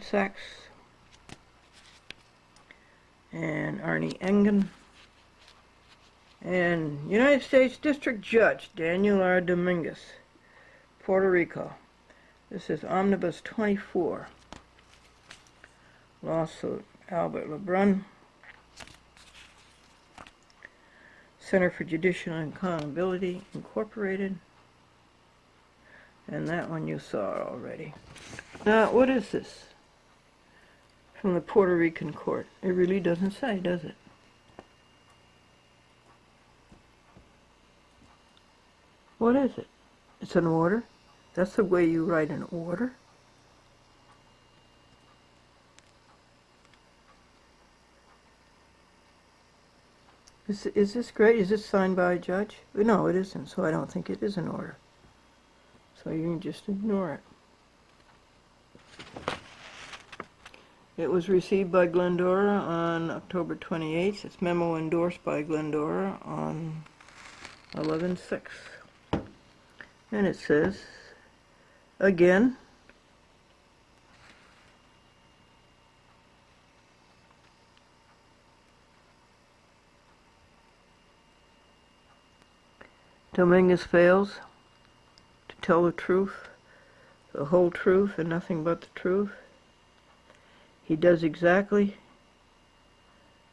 Red Sox, and Arnie Engen, and United States District Judge Daniel R. Dominguez, Puerto Rico. This is Omnibus 24. Lawsuit, Albert LeBrun, Center for Judicial Accountability, Incorporated. And that one you saw already. Now, what is this? From the Puerto Rican court. It really doesn't say, does it? What is it? It's an order? That's the way you write an order? Is this great? Is this signed by a judge? No, it isn't, so I don't think it is an order. So you can just ignore it. It was received by Glendora on October 28th. It's memo endorsed by Glendora on 11/6. And it says, again, Dominguez fails to tell the truth, the whole truth, and nothing but the truth. He does exactly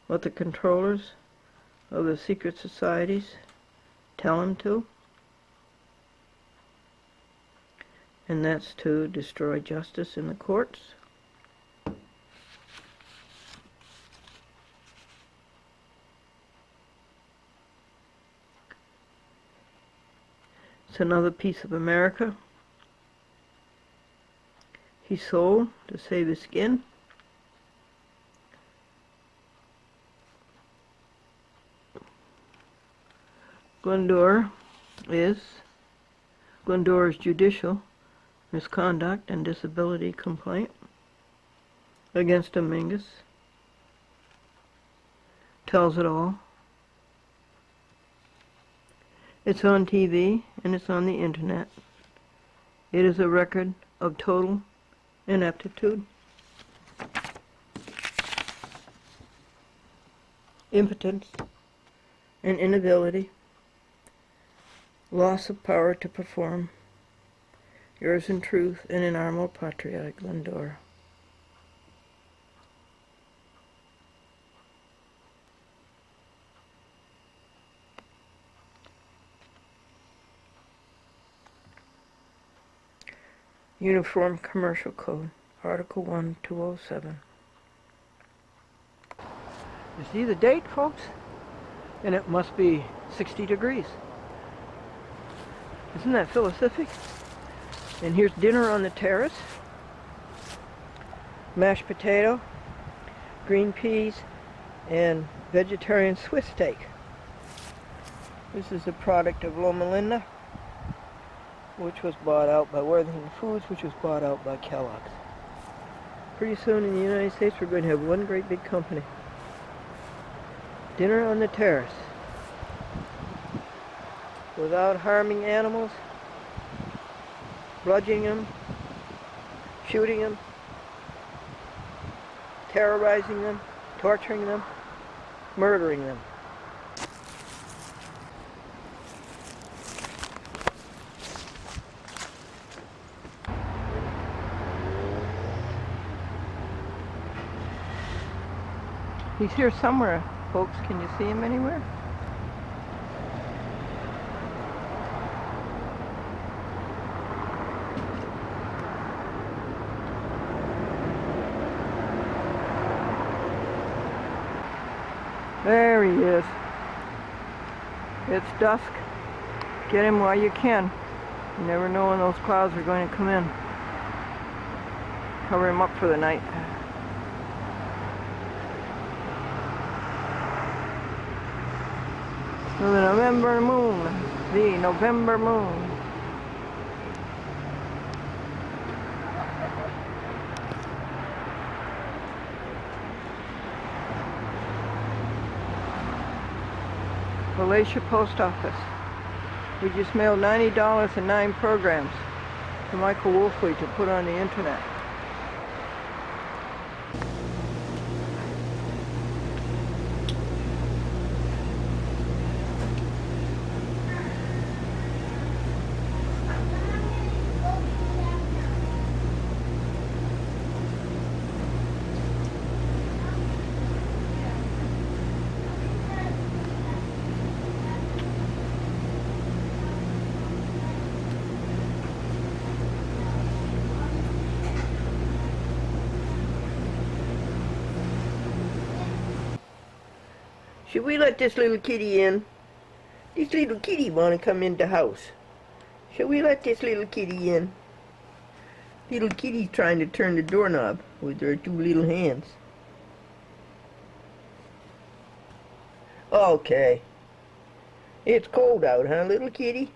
what the controllers of the secret societies tell him to, and that's to destroy justice in the courts. It's another piece of America he sold to save his skin. Glendora's judicial misconduct and disability complaint against Dominguez tells it all. It's on TV and it's on the internet. It is a record of total ineptitude, impotence, and inability, loss of power to perform. Yours in truth and in armo patria, Glendora. Uniform Commercial Code, Article 1, 207. You see the date, folks? And it must be 60 degrees. Isn't that philosophic? And here's dinner on the terrace. Mashed potato, green peas, and vegetarian Swiss steak. This is a product of Loma Linda, which was bought out by Worthington Foods, which was bought out by Kellogg's. Pretty soon in the United States we're going to have one great big company. Dinner on the terrace. Without harming animals, bludgeoning them, shooting them, terrorizing them, torturing them, murdering them. He's here somewhere, folks. Can you see him anywhere? There he is. It's dusk. Get him while you can. You never know when those clouds are going to come in. Cover him up for the night. So the November moon. Valencia Post Office. We just mailed $90 and 9 programs to Michael Wolfley to put on the internet. Should we let this little kitty in? This little kitty want to come in the house. Shall we let this little kitty in? Little kitty's trying to turn the doorknob with her two little hands. Okay. It's cold out, huh, little kitty?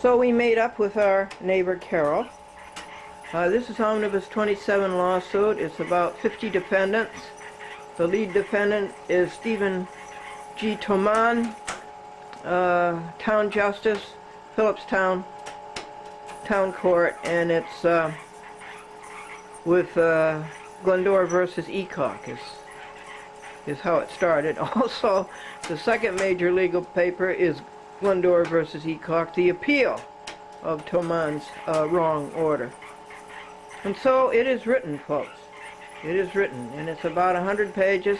So we made up with our neighbor Carol. This is Omnibus 27 lawsuit. It's about 50 defendants. The lead defendant is Stephen G. Toman, Town Justice, Phillipstown Town Court, and it's with Glendora versus Ecock is how it started. Also, the second major legal paper is Glendora versus Ecock, the appeal of Toman's wrong order. And so it is written, folks. It is written, and it's about 100 pages,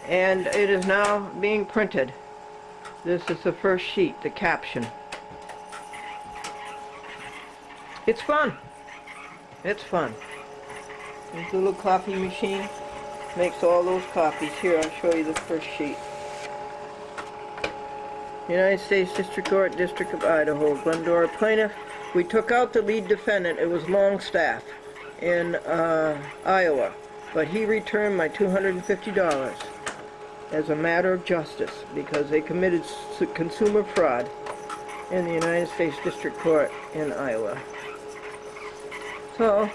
and it is now being printed. This is the first sheet, the caption. It's fun. It's fun. This little copy machine makes all those copies. Here, I'll show you the first sheet. United States District Court, District of Idaho, Glendora plaintiff. We took out the lead defendant. It was Longstaff in Iowa, but he returned my $250 as a matter of justice because they committed consumer fraud in the United States District Court in Iowa. So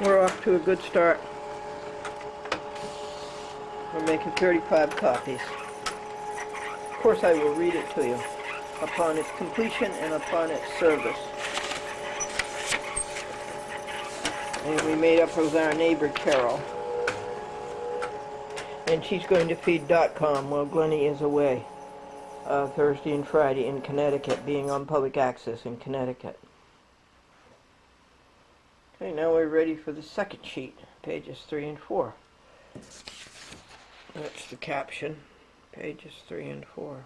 we're off to a good start. We're making 35 copies. Of course, I will read it to you upon its completion and upon its service. And we made up with our neighbor Carol. And she's going to feed.com while Glennie is away Thursday and Friday in Connecticut, being on public access in Connecticut. Okay, now we're ready for the second sheet, pages 3 and 4. That's the caption, pages 3 and 4.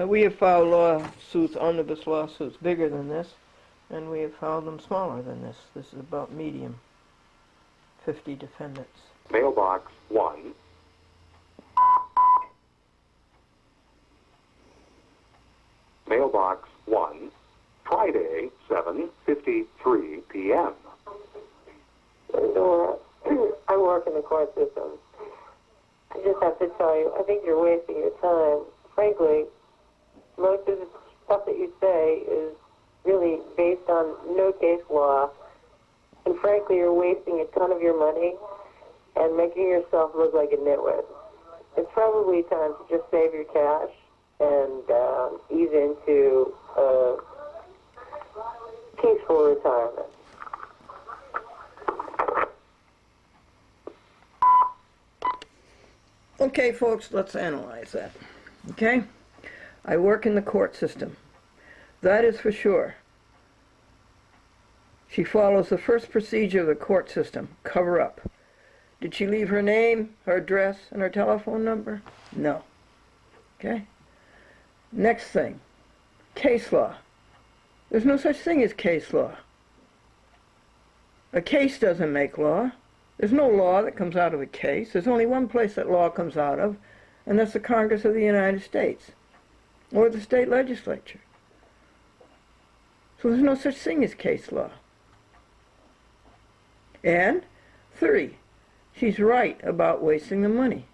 We have filed lawsuits, omnibus lawsuits, bigger than this, and we have filed them smaller than this. This is about medium, 50 defendants. Mailbox 1. Mailbox 1. Friday, 7:53 p.m. Glendora, I work in the court system. I just have to tell you, I think you're wasting your time. Frankly, most of the stuff that you say is really based on no case law. And frankly, you're wasting a ton of your money and making yourself look like a nitwit. It's probably time to just save your cash and ease into peaceful retirement. Okay, folks, let's analyze that. Okay? I work in the court system. That is for sure. She follows the first procedure of the court system, cover up. Did she leave her name, her address, and her telephone number? No. Okay? Next thing, case law. There's no such thing as case law. A case doesn't make law. There's no law that comes out of a case. There's only one place that law comes out of, and that's the Congress of the United States, or the state legislature. So there's no such thing as case law. And 3, she's right about wasting the money.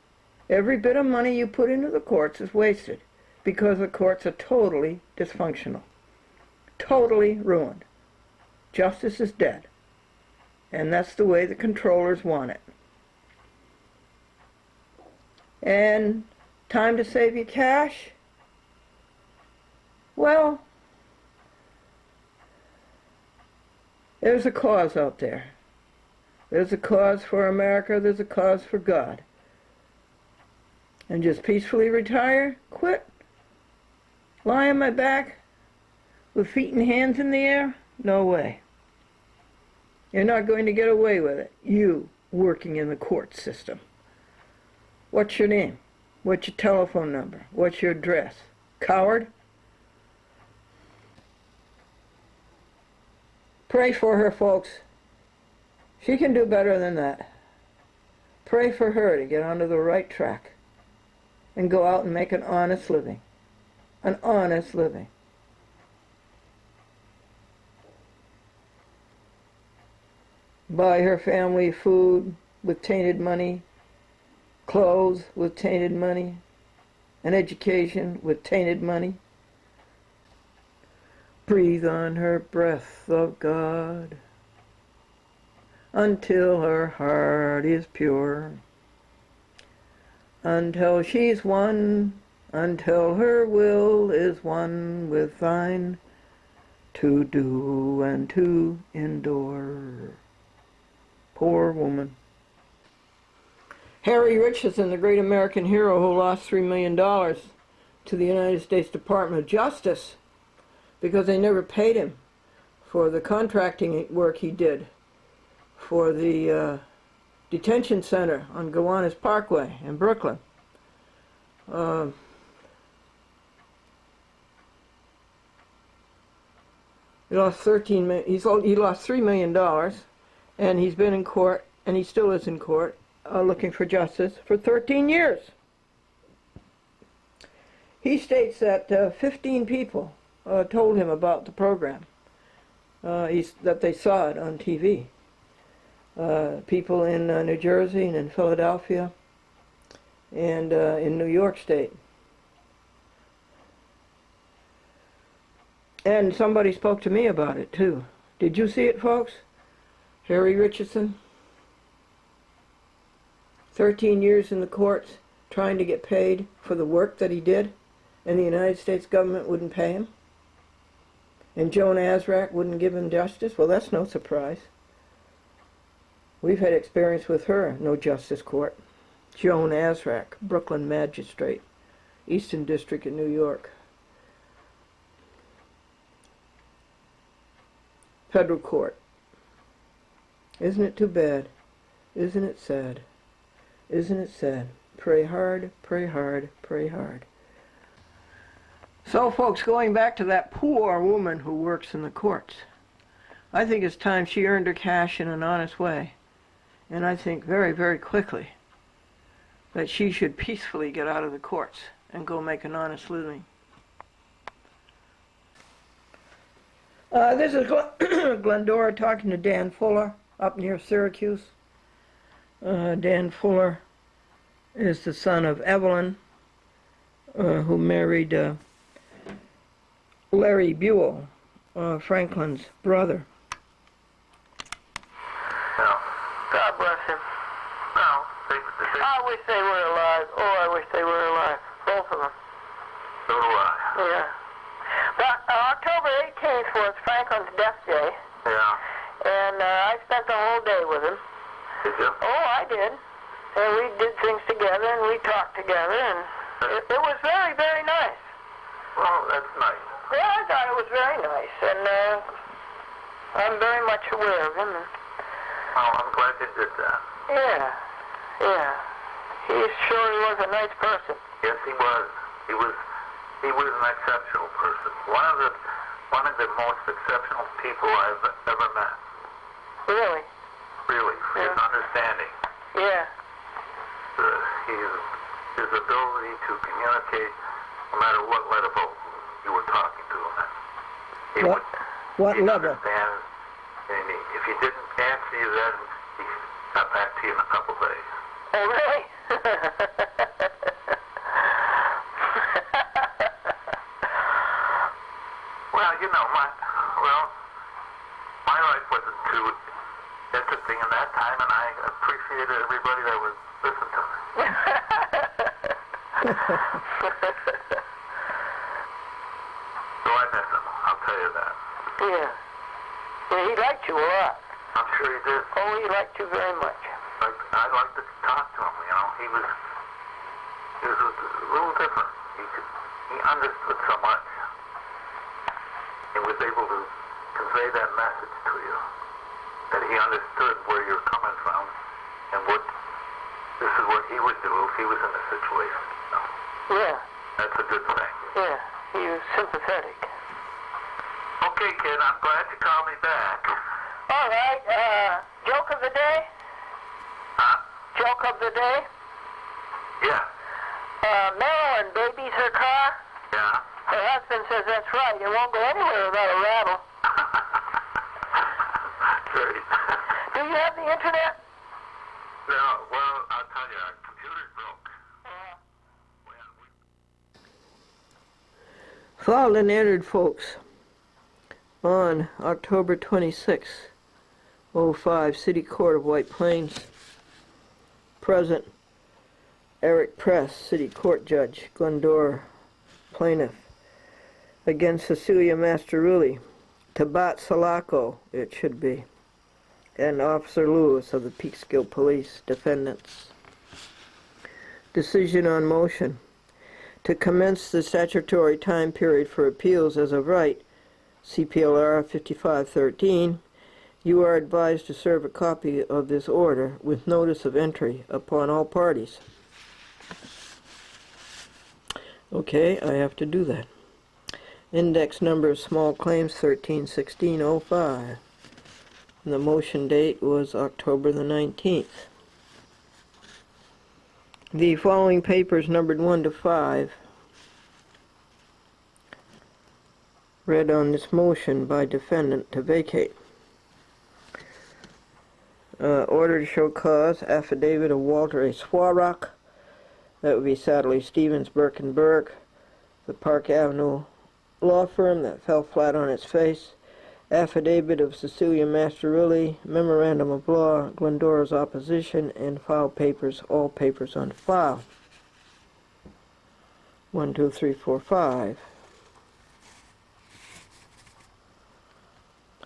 Every bit of money you put into the courts is wasted because the courts are totally dysfunctional, totally ruined. Justice is dead. And that's the way the controllers want it. And time to save your cash? Well, there's a cause out there. There's a cause for America, there's a cause for God. And just peacefully retire, quit, lie on my back, with feet and hands in the air? No way. You're not going to get away with it. You working in the court system. What's your name? What's your telephone number? What's your address? Coward? Pray for her, folks. She can do better than that. Pray for her to get onto the right track and go out and make an honest living. An honest living. Buy her family food with tainted money, clothes with tainted money, an education with tainted money. Breathe on her breath of God until her heart is pure, until she's one, until her will is one with thine, to do and to endure. Poor woman. Harry Richardson, the great American hero who lost $3 million to the United States Department of Justice because they never paid him for the contracting work he did for the detention center on Gowanus Parkway in Brooklyn. He lost $3 million, and he's been in court, and he still is in court, looking for justice for 13 years. He states that 15 people told him about the program, that they saw it on TV. People in New Jersey and in Philadelphia and in New York State. And somebody spoke to me about it too. Did you see it, folks? Harry Richardson, 13 years in the courts trying to get paid for the work that he did, and the United States government wouldn't pay him. And Joan Azrak wouldn't give him justice. Well, that's no surprise. We've had experience with her, no justice court. Joan Azrak, Brooklyn magistrate, Eastern District of New York. Federal court. Isn't it too bad? Isn't it sad? Isn't it sad? Pray hard, pray hard, pray hard. So, folks, going back to that poor woman who works in the courts, I think it's time she earned her cash in an honest way. And I think very, very quickly that she should peacefully get out of the courts and go make an honest living. This is Glendora talking to Dan Fuller up near Syracuse. Dan Fuller is the son of Evelyn, who married Larry Buell, Franklin's brother. God bless him. No. I wish they were alive. Oh, I wish they were alive. Both of them. So do I. Yeah. But October 18th was Franklin's death day. Yeah. And I spent the whole day with him. Did you? Oh, I did. And we did things together, and we talked together, and it was very, very nice. Well, that's nice. Yeah, I thought it was very nice, and I'm very much aware of him. Well, I'm glad you did that. Yeah. He sure was a nice person. Yes, he was. He was an exceptional person. One of the most exceptional people I've ever met. Really? Really, for his understanding. Yeah. His ability to communicate, no matter what level you were talking to him at. What he'd level? Understand, and if he didn't answer you then, he got back to you in a couple days. Oh, really? Well, my life wasn't too interesting in that time, and I appreciated everybody that would listen to me. So I miss him, I'll tell you that. Yeah. Yeah, he liked you a lot. I'm sure he did. Oh, he liked you very much. I'd like to talk to him, He was a little different. He understood so much. and was able to convey that message to you, that he understood where you're coming from and what this is what he would do if he was in a situation. So Yeah. that's a good thing. Yeah. He was sympathetic. Okay, kid, I'm glad you called me back. All right. Joke of the day? Huh? Joke of the day? Yeah. Marilyn babies her car. Yeah. Her husband says that's right. It won't go anywhere without a rattle. Great. Do you have the internet? No, well, I'll tell you, our computer's broke. Filed and entered, folks, on October 26, 05, City Court of White Plains. Present, Eric Press, City Court Judge, Glendora, plaintiff, against Cecilia Mastroulli, Tabat Salako, it should be, and Officer Lewis of the Peekskill Police, defendants. Decision on motion. To commence the statutory time period for appeals as of right, CPLR 5513, you are advised to serve a copy of this order with notice of entry upon all parties. Okay, I have to do that. Index number of small claims 131605. The motion date was October the 19th. The following papers numbered 1 to 5 read on this motion by defendant to vacate. Order to show cause, affidavit of Walter A. Swarock, that would be Sadly Stevens, Burke and Burke, the Park Avenue law firm that fell flat on its face. Affidavit of Cecilia Mastroulli, memorandum of law, Glendora's opposition, and file papers, all papers on file. 1, 2, 3, 4, 5.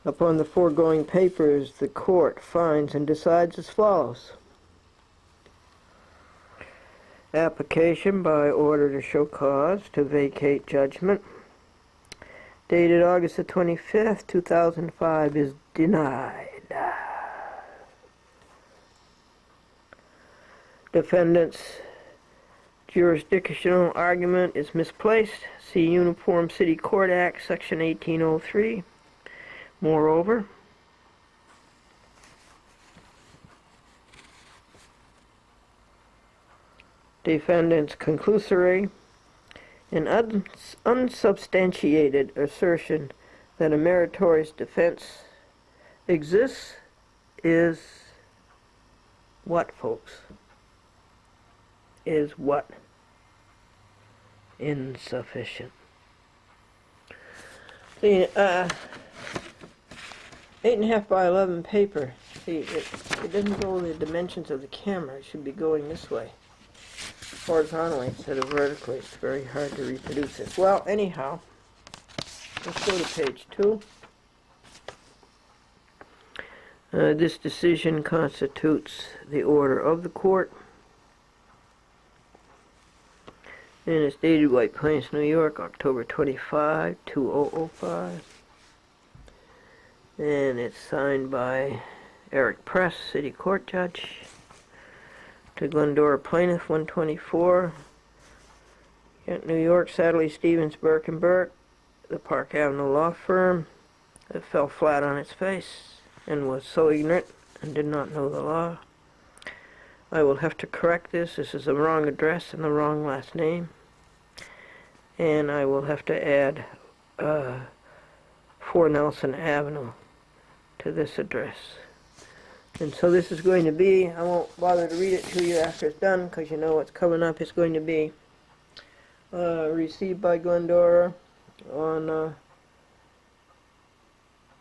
Upon the foregoing papers, the court finds and decides as follows. Application by order to show cause to vacate judgment, dated August the 25th, 2005, is denied. Defendant's jurisdictional argument is misplaced. See Uniform City Court Act, Section 1803. Moreover, defendant's conclusory and unsubstantiated assertion that a meritorious defense exists is what, folks? Is what? Insufficient. See, 8.5 by 11 paper. See, it doesn't go the dimensions of the camera. It should be going this way, horizontally instead of vertically. It's very hard to reproduce this. Well, anyhow, let's go to page 2. This decision constitutes the order of the court, and it's dated White Plains, New York, October 25, 2005. And it's signed by Eric Press, City Court Judge, to Glendora Plaintiff 124, New York, Sadly Stevens, Burke and Burke, the Park Avenue law firm that fell flat on its face and was so ignorant and did not know the law. I will have to correct this. This is the wrong address and the wrong last name. And I will have to add 4 Nelson Avenue to this address. And so this is going to be, I won't bother to read it to you after it's done because you know what's coming up. It's going to be received by Glendora on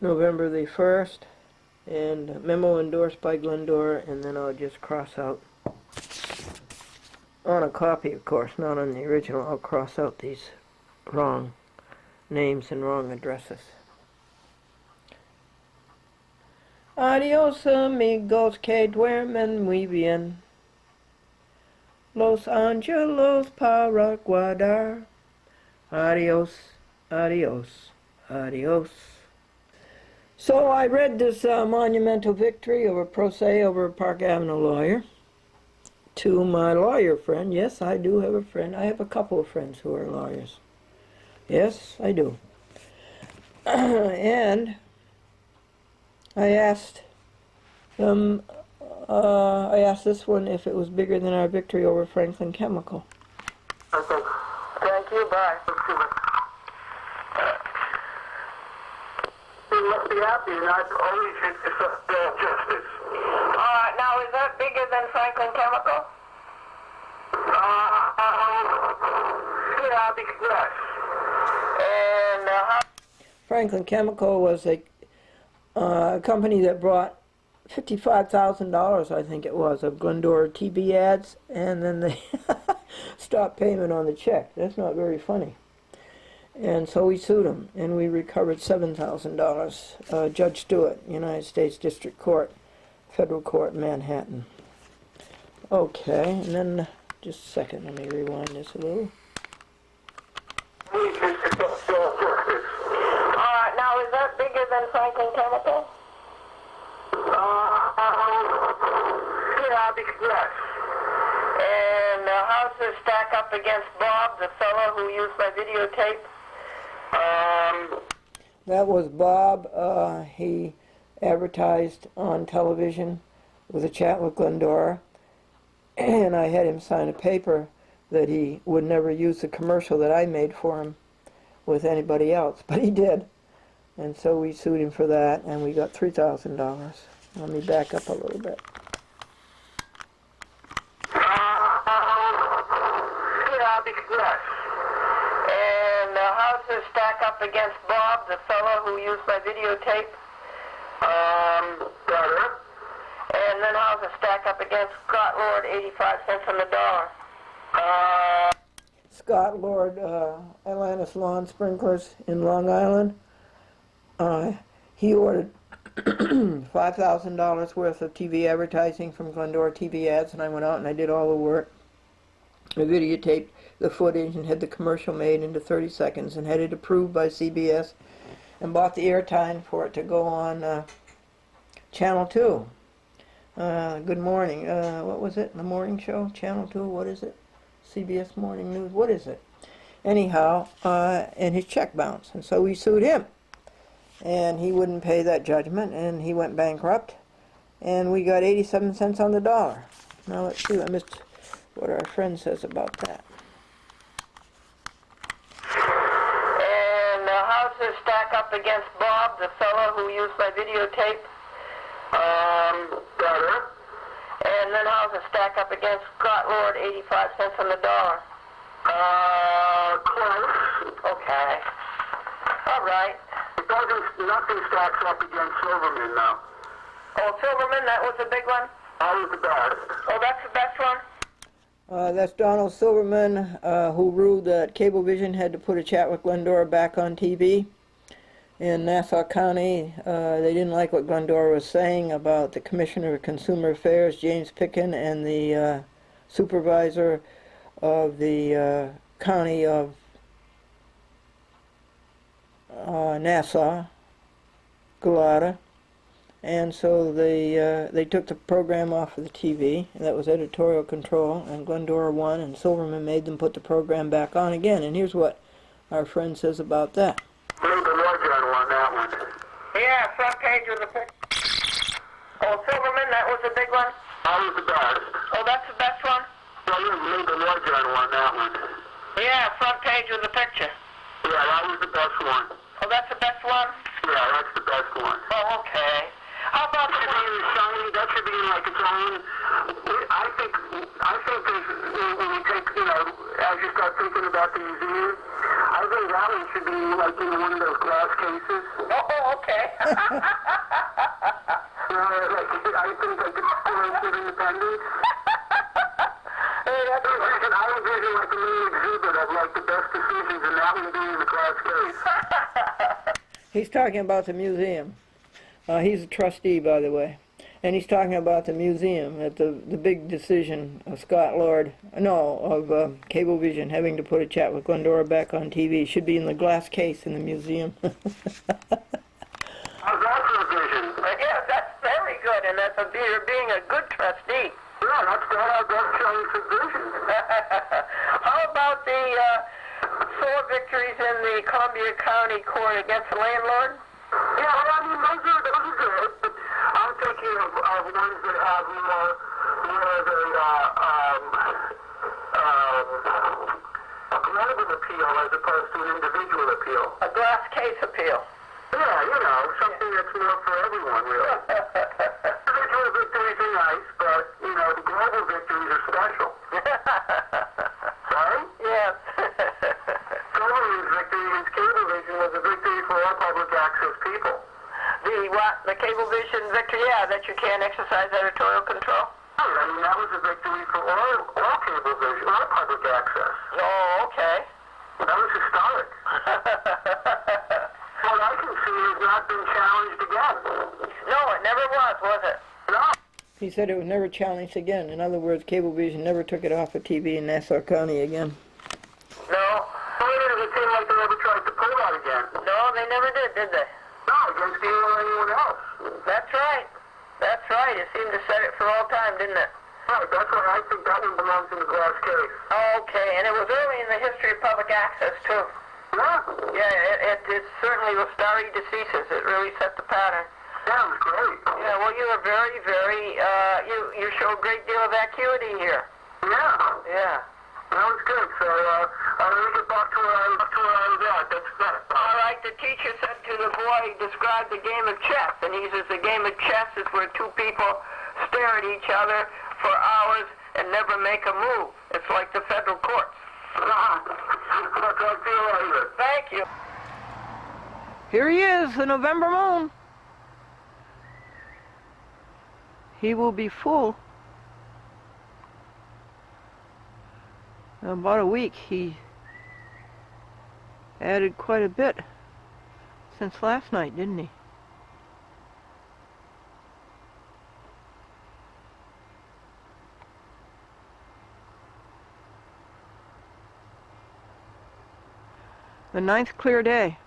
November the 1st, and memo endorsed by Glendora, and then I'll just cross out on a copy, of course, not on the original. I'll cross out these wrong names and wrong addresses. Adios amigos, que duermen muy bien. Los Angelos para guardar. Adios, adios. Adios. So I read this monumental victory over pro se over a Park Avenue lawyer to my lawyer friend. Yes, I do have a friend. I have a couple of friends who are lawyers. Yes, I do. And I asked them, I asked this one if it was bigger than our victory over Franklin Chemical. Okay. Thank you. Bye. You must be happy, and I've always accepted justice. Now, is that bigger than Franklin Chemical? Yeah, yes. And how? Franklin Chemical was a company that brought $55,000, I think it was, of Glendora TV ads, and then they stopped payment on the check. That's not very funny. And so we sued them, and we recovered $7,000. Judge Stewart, United States District Court, Federal Court in Manhattan. Okay, and then, just a second, let me rewind this a little. Now, is that bigger than Franklin Chemical? Yeah, yes. And how does this stack up against Bob, the fellow who used my videotape? That was Bob. He advertised on television with a chat with Glendora, and I had him sign a paper that he would never use the commercial that I made for him with anybody else, but he did. And so we sued him for that, and we got $3,000. Let me back up a little bit. Yeah, yes. And how does this stack up against Bob, the fellow who used my videotape? Better. And then how does it stack up against Scott Lord, 85 cents on the dollar? Scott Lord, Atlantis Lawn Sprinklers in Long Island. He ordered $5,000 worth of TV advertising from Glendora TV ads, and I went out and I did all the work. I videotaped the footage and had the commercial made into 30 seconds and had it approved by CBS and bought the airtime for it to go on Channel 2. Good morning. What was it? The morning show? Channel 2? What is it? CBS Morning News? What is it? Anyhow, and his check bounced. And so we sued him. And he wouldn't pay that judgment, and he went bankrupt. And we got 87 cents on the dollar. Now let's see. I missed what our friend says about that. And how does this stack up against Bob, the fellow who used my videotape? Better. And then how does it stack up against Scott Lord, 85 cents on the dollar? Close. Okay. All right. Nothing stacks up against Silverman now. Oh, Silverman, that was the big one? That was the best. Oh, that's the best one? That's Donald Silverman, who ruled that Cablevision had to put a chat with Glendora back on TV. In Nassau County, they didn't like what Glendora was saying about the Commissioner of Consumer Affairs, James Picken, and the supervisor of the county of Nassau, Glendora. And so they took the program off of the TV, and that was editorial control, and Glendora won, and Silverman made them put the program back on again. And here's what our friend says about that. Made the larger on that one. Yeah, front page of the picture. Oh, Silverman, that was the big one? That was the best. Oh, that's the best one? Well, you made the larger on that one. Yeah, front page of the picture. Yeah, that was the best one. Oh, that's the best one? Yeah, that's the best one. Oh, okay. How about the one? That should be like its own. I think there's, when you take, as you start thinking about the museum, I think that one should be like in one of those glass cases. Oh, okay. I think like the Declaration of Independence. I was reading like a little exhibit of like the best decisions, and that one being in the glass case. He's talking about the museum. He's a trustee, by the way. And he's talking about the museum, that the big decision of Cablevision having to put a chat with Glendora back on TV should be in the glass case in the museum. How's that for a vision? Yeah, that's very good, and that's you're being a good trustee. Yeah, that's showing some vision. How about the 4 victories in the Columbia County Court against the landlord? Yeah, well, I mean, those are good. But I'm thinking of ones that have more of a global appeal as opposed to an individual appeal. A glass case appeal. Yeah, something that's more for everyone, really. Individual victories are nice, but, the global victories are special. Right? Yes. Sullivan's victory against Cablevision was a victory for all public access people. The what? The Cablevision victory? Yeah, that you can't exercise editorial control? I mean, that was a victory for all Cablevision, all public access. Oh, okay. That was historic. What I can see has not been challenged again. No, it never was it? No. He said it was never challenged again. In other words, Cablevision never took it off of TV in Nassau County again. No. It doesn't seem like they ever tried to pull that again. No, they never did they? No, against you or anyone else. That's right. That's right. It seemed to set it for all time, didn't it? Right, that's why I think that one belongs in the glass case. Okay, and it was early in the history of public access, too. Yeah. Yeah, it certainly was stare decisis. It really set the pattern. Yeah, it was great. Yeah, well, you were very, very, you show a great deal of acuity here. Yeah. Yeah. That was good. So, let me get back to where I was at. That's that. All right, the teacher said to the boy, describe the game of chess. And he says the game of chess is where 2 people stare at each other for hours and never make a move. It's like the federal courts. Thank you. Here he is, the November moon. He will be full. In about a week, he added quite a bit since last night, didn't he? The 9th clear day.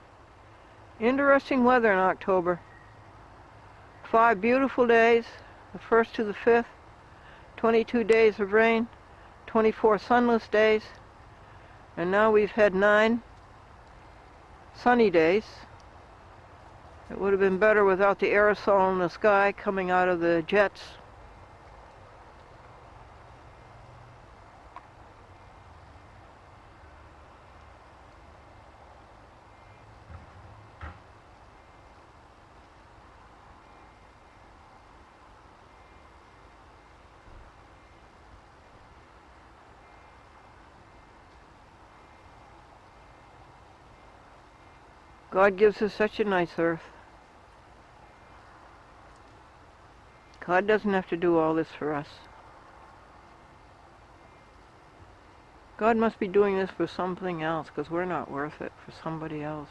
Interesting weather in October. 5 beautiful days, the 1st to the 5th, 22 days of rain, 24 sunless days, and now we've had 9 sunny days. It would have been better without the aerosol in the sky coming out of the jets. God gives us such a nice earth. God doesn't have to do all this for us. God must be doing this for something else, because we're not worth it for somebody else.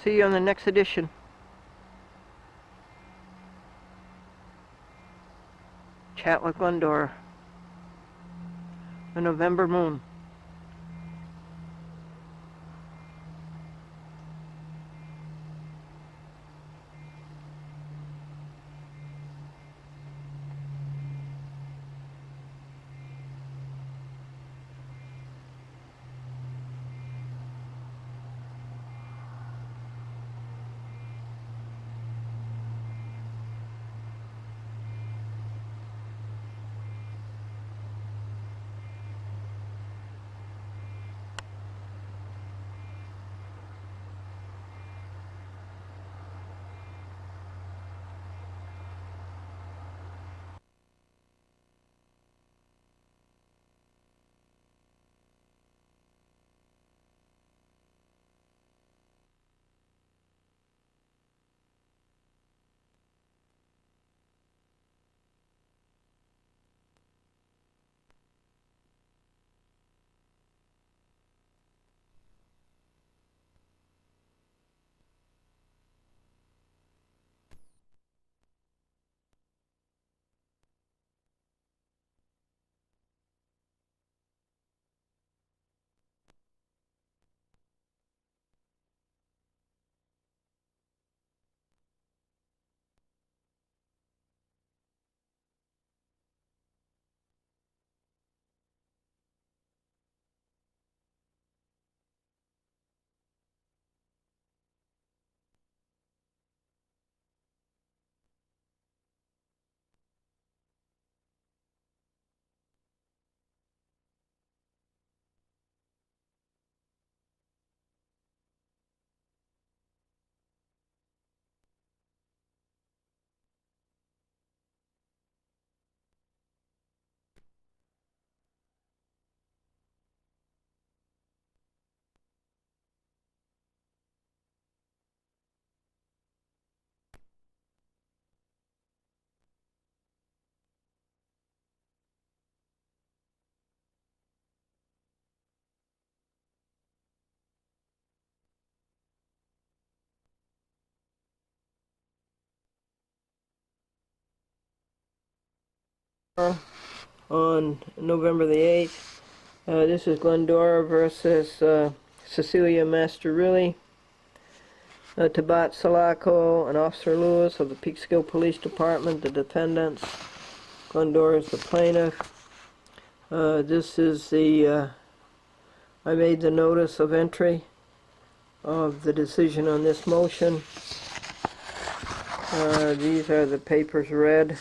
See you on the next edition. Chat with Glendora. The November moon. on November the 8th. This is Glendora versus Cecilia Masterilli, Tabat Salako, and Officer Lewis of the Peekskill Police Department, the defendants. Glendora is the plaintiff. This is the, I made the notice of entry of the decision on this motion. These are the papers read.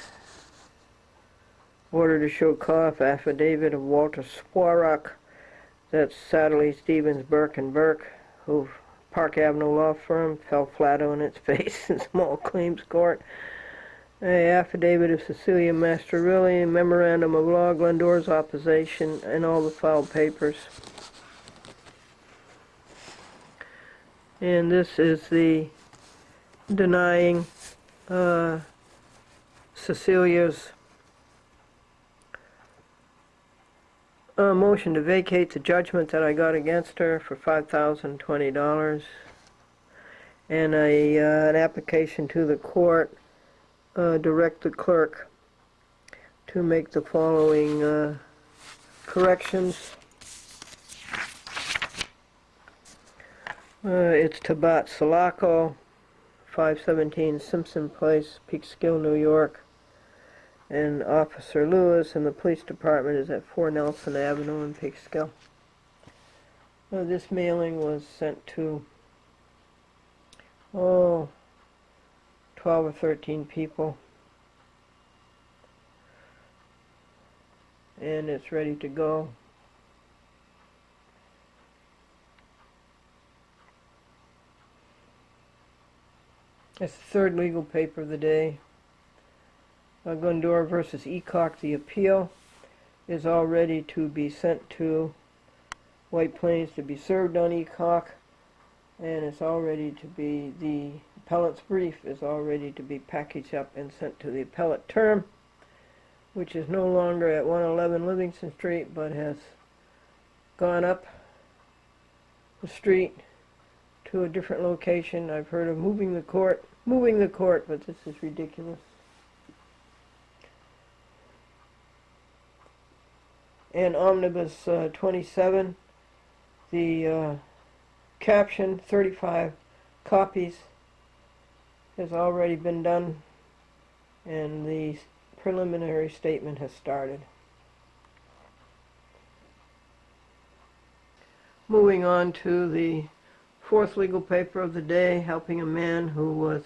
Order to show cause affidavit of Walter Swarrock, that's Satterley, Stevens, Burke and Burke, who Park Avenue law firm, fell flat on its face in small claims court. Affidavit of Cecilia Masterilli, memorandum of law, Glendora's opposition, and all the filed papers. And this is the denying Cecilia's motion to vacate the judgment that I got against her for $5,020, and an application to the court, direct the clerk to make the following corrections. It's Tabat Salako, 517 Simpson Place, Peekskill, New York. And Officer Lewis and the police department is at 4 Nelson Avenue in Peekskill. This mailing was sent to 12 or 13 people, and it's ready to go. It's the third legal paper of the day. Glendora versus Ecock, the appeal is all ready to be sent to White Plains to be served on Ecock, and it's all ready to be, the appellate's brief is all ready to be packaged up and sent to the appellate term, which is no longer at 111 Livingston Street, but has gone up the street to a different location. I've heard of moving the court, but this is ridiculous. And Omnibus 27, the caption, 35 copies, has already been done, and the preliminary statement has started. Moving on to the fourth legal paper of the day, helping a man who was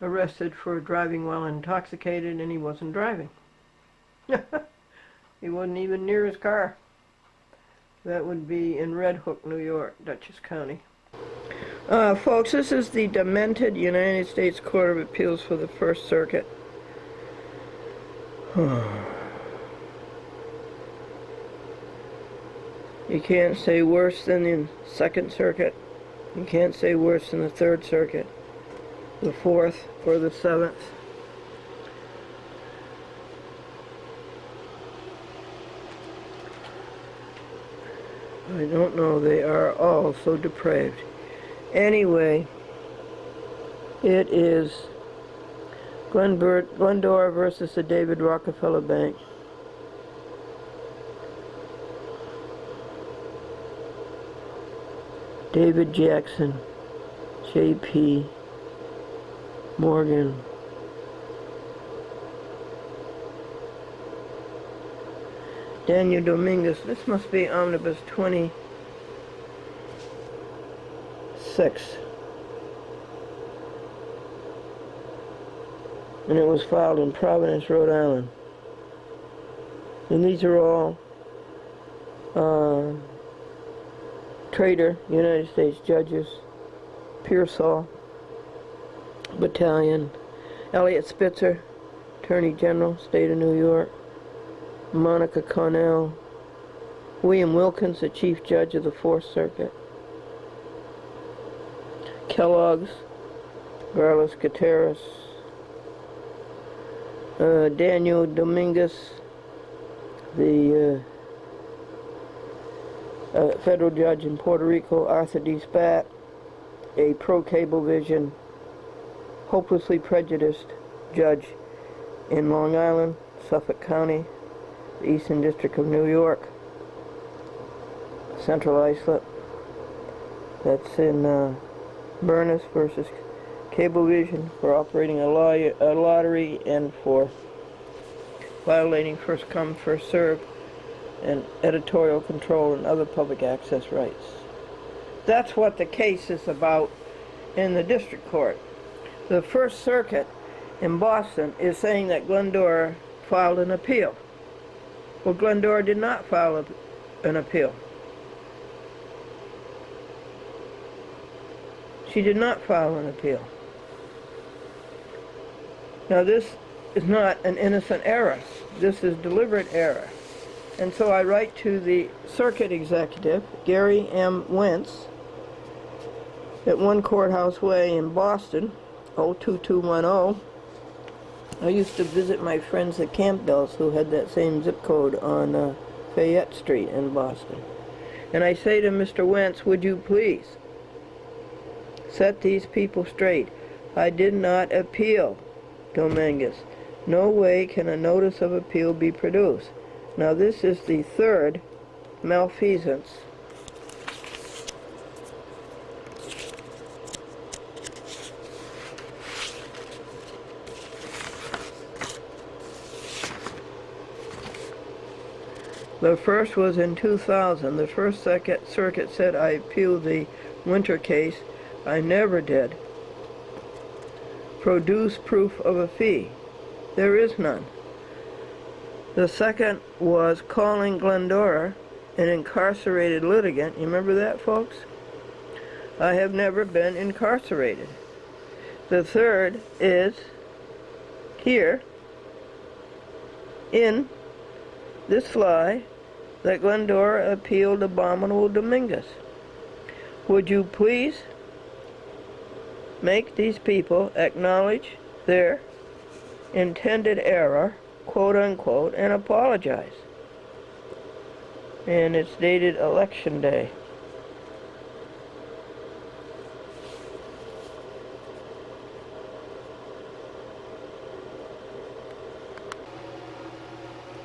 arrested for driving while intoxicated, and he wasn't driving. He wasn't even near his car. That would be in Red Hook, New York, Dutchess County. Folks, this is the demented United States Court of Appeals for the First Circuit. You can't say worse than the Second Circuit. You can't say worse than the Third Circuit, the Fourth, or the Seventh. I don't know, they are all so depraved. Anyway, it is Glendora versus the David Rockefeller Bank. David Jackson, J.P. Morgan. Daniel Dominguez. This must be Omnibus 26. And it was filed in Providence, Rhode Island. And these are all Trader, United States judges, Pearsall, Battalion, Elliot Spitzer, Attorney General, State of New York, Monica Cornell, William Wilkins, the Chief Judge of the Fourth Circuit, Kellogg's, Garlis Gutierrez, Daniel Dominguez, the federal judge in Puerto Rico, Arthur D. Spat, a pro-Cablevision, hopelessly prejudiced judge in Long Island, Suffolk County, the Eastern District of New York, Central Islip. That's in Burness versus Cablevision for operating a lottery and for violating first come, first served and editorial control and other public access rights. That's what the case is about in the district court. The First Circuit in Boston is saying that Glendora filed an appeal. Well, Glendora did not file an appeal. She did not file an appeal. Now this is not an innocent error. This is deliberate error. And so I write to the circuit executive, Gary M. Wentz, at 1 Courthouse Way in Boston, 02210. I used to visit my friends at Campbell's who had that same zip code on Fayette Street in Boston. And I say to Mr. Wentz, would you please set these people straight? I did not appeal Dominguez. No way can a notice of appeal be produced. Now this is the third malfeasance. The first was in 2000. The First Circuit said I appealed the Winter case. I never did. Produce proof of a fee. There is none. The second was calling Glendora an incarcerated litigant. You remember that, folks? I have never been incarcerated. The third is here in this lie that Glendora appealed Abominable Dominguez. Would you please make these people acknowledge their intended error, quote unquote, and apologize? And it's dated Election Day.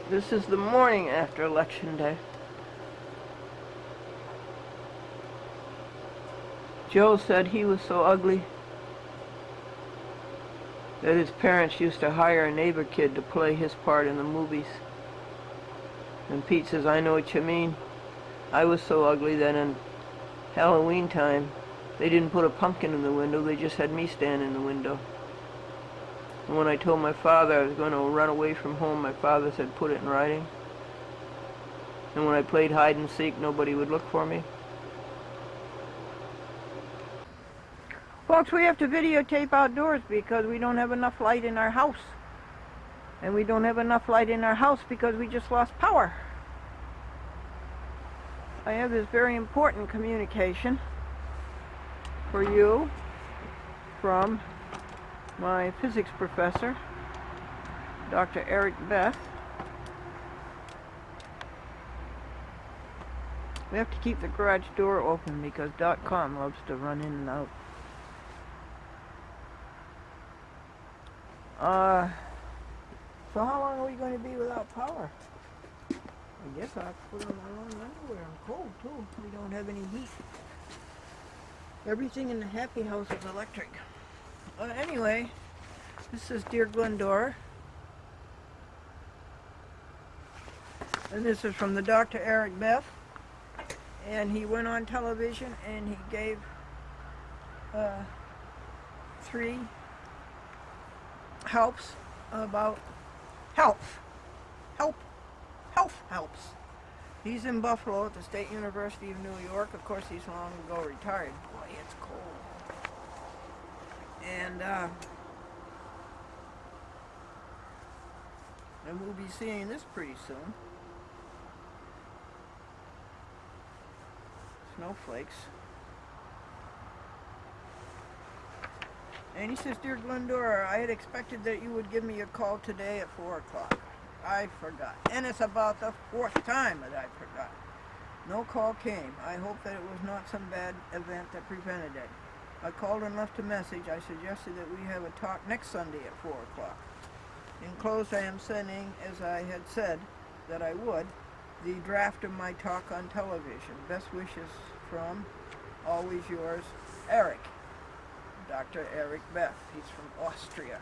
This is the morning after Election Day. Joe said he was so ugly that his parents used to hire a neighbor kid to play his part in the movies. And Pete says, I know what you mean. I was so ugly that in Halloween time, they didn't put a pumpkin in the window, they just had me stand in the window. And when I told my father I was going to run away from home, my father said, put it in writing. And when I played hide and seek, nobody would look for me. Folks, we have to videotape outdoors because we don't have enough light in our house. And we don't have enough light in our house because we just lost power. I have this very important communication for you from my physics professor, Dr. Eric Beth. We have to keep the garage door open because .com loves to run in and out. So how long are we going to be without power? I guess I'll put on my own underwear. I'm cold too. We don't have any heat. Everything in the happy house is electric. Anyway, this is Dear Glendora. And this is from the Dr. Eric Beth. And he went on television and he gave 3 helps about health. Helps. He's in Buffalo at the State University of New York. Of course, he's long ago retired. Boy, it's cold. And we'll be seeing this pretty soon. Snowflakes. And he says, Dear Glendora, I had expected that you would give me a call today at 4 o'clock. I forgot. And it's about the 4th time that I forgot. No call came. I hope that it was not some bad event that prevented it. I called and left a message. I suggested that we have a talk next Sunday at 4 o'clock. Enclosed I am sending, as I had said that I would, the draft of my talk on television. Best wishes from, always yours, Eric. Dr. Eric Beth. He's from Austria.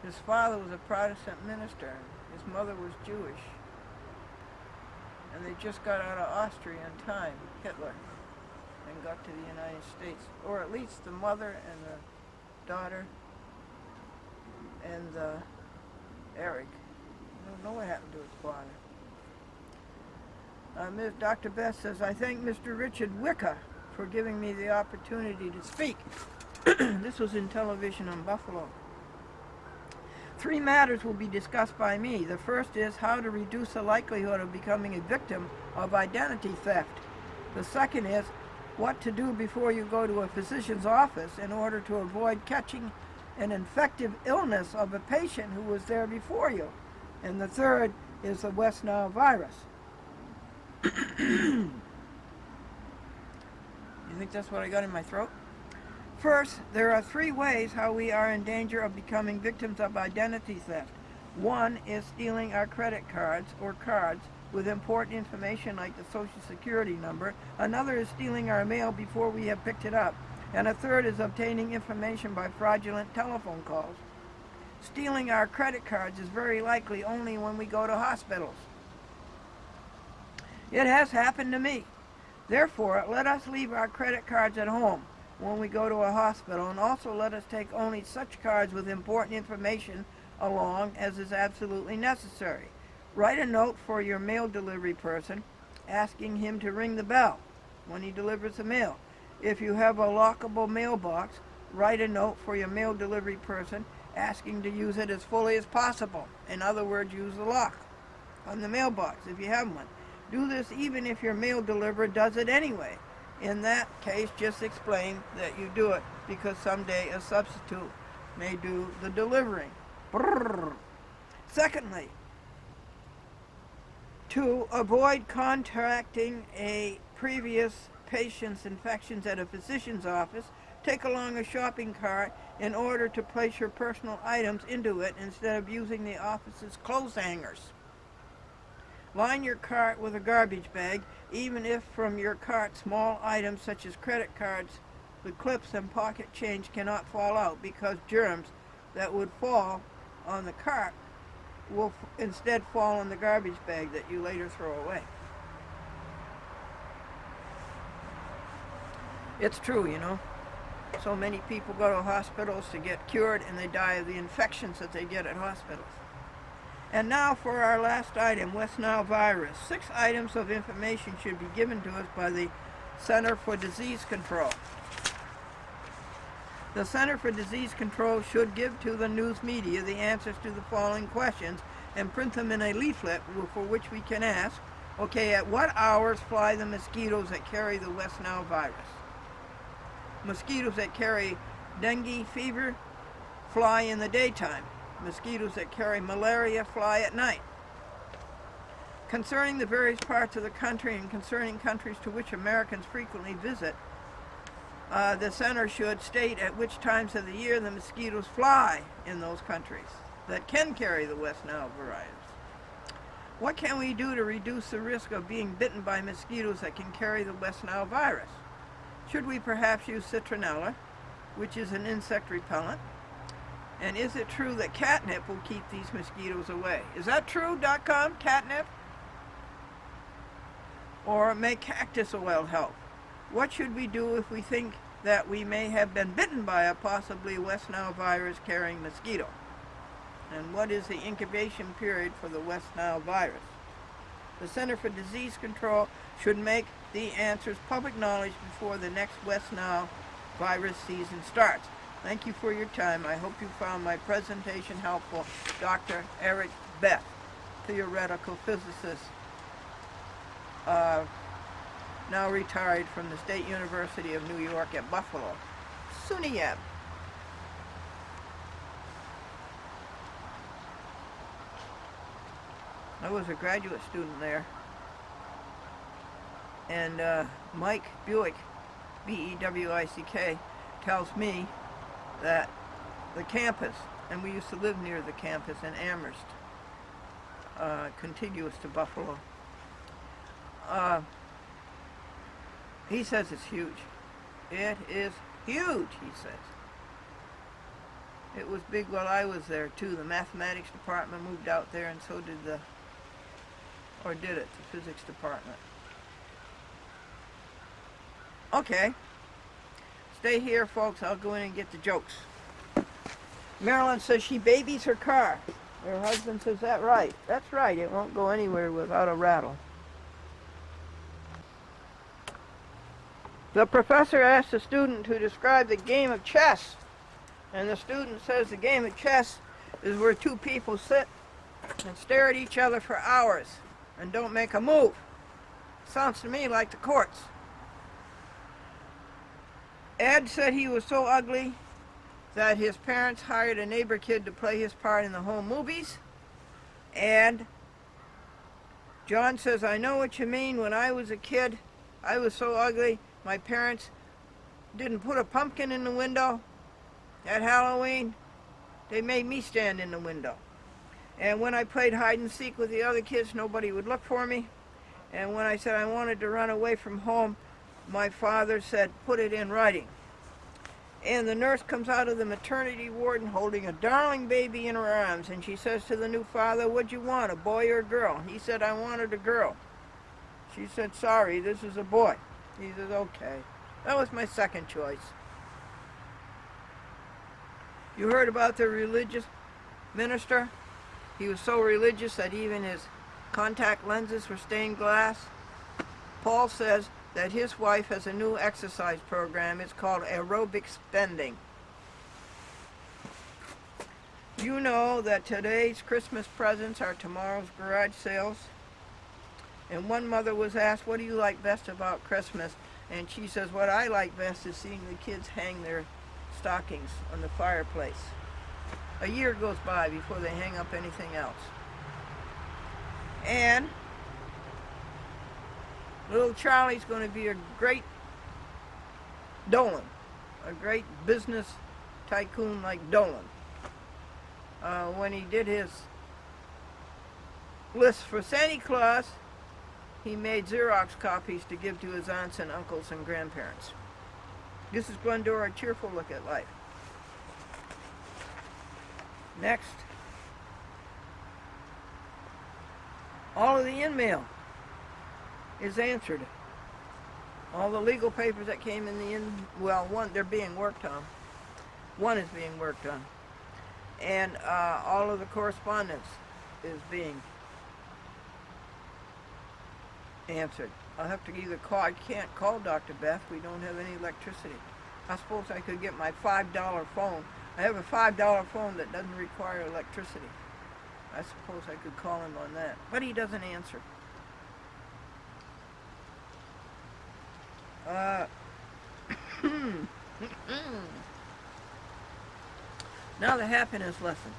His father was a Protestant minister. His mother was Jewish. And they just got out of Austria in time, Hitler, and got to the United States. Or at least the mother and the daughter and Eric. I don't know what happened to his father. Dr. Beth says, I thank Mr. Richard Wicker for giving me the opportunity to speak. This was in television on Buffalo. 3 matters will be discussed by me. The first is how to reduce the likelihood of becoming a victim of identity theft. The second is what to do before you go to a physician's office in order to avoid catching an infective illness of a patient who was there before you. And the third is the West Nile virus. You think that's what I got in my throat? First, there are 3 ways how we are in danger of becoming victims of identity theft. One is stealing our credit cards or cards with important information like the Social Security number. Another is stealing our mail before we have picked it up. And a third is obtaining information by fraudulent telephone calls. Stealing our credit cards is very likely only when we go to hospitals. It has happened to me. Therefore, let us leave our credit cards at home when we go to a hospital, and also let us take only such cards with important information along as is absolutely necessary. Write a note for your mail delivery person asking him to ring the bell when he delivers the mail. If you have a lockable mailbox, write a note for your mail delivery person asking to use it as fully as possible. In other words, use the lock on the mailbox if you have one. Do this even if your mail deliverer does it anyway. In that case, just explain that you do it because someday a substitute may do the delivering. Brrr. Secondly, to avoid contracting a previous patient's infections at a physician's office, take along a shopping cart in order to place your personal items into it instead of using the office's clothes hangers. Line your cart with a garbage bag, even if from your cart small items such as credit cards with clips and pocket change cannot fall out, because germs that would fall on the cart will instead fall in the garbage bag that you later throw away. It's true, you know. So many people go to hospitals to get cured and they die of the infections that they get at hospitals. And now for our last item, West Nile virus. 6 items of information should be given to us by the Center for Disease Control. The Center for Disease Control should give to the news media the answers to the following questions and print them in a leaflet for which we can ask, okay, at what hours fly the mosquitoes that carry the West Nile virus? Mosquitoes that carry dengue fever fly in the daytime. Mosquitoes that carry malaria fly at night. Concerning the various parts of the country and concerning countries to which Americans frequently visit, the center should state at which times of the year the mosquitoes fly in those countries that can carry the West Nile virus. What can we do to reduce the risk of being bitten by mosquitoes that can carry the West Nile virus? Should we perhaps use citronella, which is an insect repellent? And is it true that catnip will keep these mosquitoes away? Is that true, .com, catnip? Or may cactus oil help? What should we do if we think that we may have been bitten by a possibly West Nile virus carrying mosquito? And what is the incubation period for the West Nile virus? The Center for Disease Control should make the answers public knowledge before the next West Nile virus season starts. Thank you for your time. I hope you found my presentation helpful. Dr. Eric Beth, theoretical physicist, now retired from the State University of New York at Buffalo. SUNYAB. I was a graduate student there. And Mike Buick B-E-W-I-C-K, tells me that the campus, and we used to live near the campus in Amherst, contiguous to Buffalo. He says it's huge. It is huge, he says. It was big while I was there, too. The mathematics department moved out there, and so did the physics department. Okay. Stay here, folks. I'll go in and get the jokes. Marilyn says she babies her car. Her husband says, "That right? That's right. It won't go anywhere without a rattle." The professor asks the student to describe the game of chess. And the student says the game of chess is where two people sit and stare at each other for hours and don't make a move. Sounds to me like the courts. Ed said he was so ugly that his parents hired a neighbor kid to play his part in the home movies. And John says, "I know what you mean. When I was a kid, I was so ugly, my parents didn't put a pumpkin in the window at Halloween. They made me stand in the window. And when I played hide and seek with the other kids, nobody would look for me. And when I said I wanted to run away from home, my father said, put it in writing." And the nurse comes out of the maternity ward holding a darling baby in her arms, and she says to the new father, "What'd you want, a boy or a girl?" He said, "I wanted a girl." She said, "Sorry, this is a boy." He says, "Okay, that was my second choice." You heard about the religious minister? He was so religious that even his contact lenses were stained glass. Paul says that his wife has a new exercise program. It's called aerobic spending. You know that today's Christmas presents are tomorrow's garage sales. And one mother was asked, "What do you like best about Christmas?" And she says, "What I like best is seeing the kids hang their stockings on the fireplace. A year goes by before they hang up anything else." And little Charlie's going to be a great Dolan, a great business tycoon like Dolan. When he did his list for Santa Claus, he made Xerox copies to give to his aunts and uncles and grandparents. This is Glendora, a cheerful look at life. Next, all of the in-mail is answered. All the legal papers that came in one, they're being worked on. One is being worked on. And all of the correspondence is being answered. I'll have to either call. I can't call Dr. Beth. We don't have any electricity. I suppose I could get my $5 phone. I have a $5 phone that doesn't require electricity. I suppose I could call him on that. But he doesn't answer. Now the happiness lesson.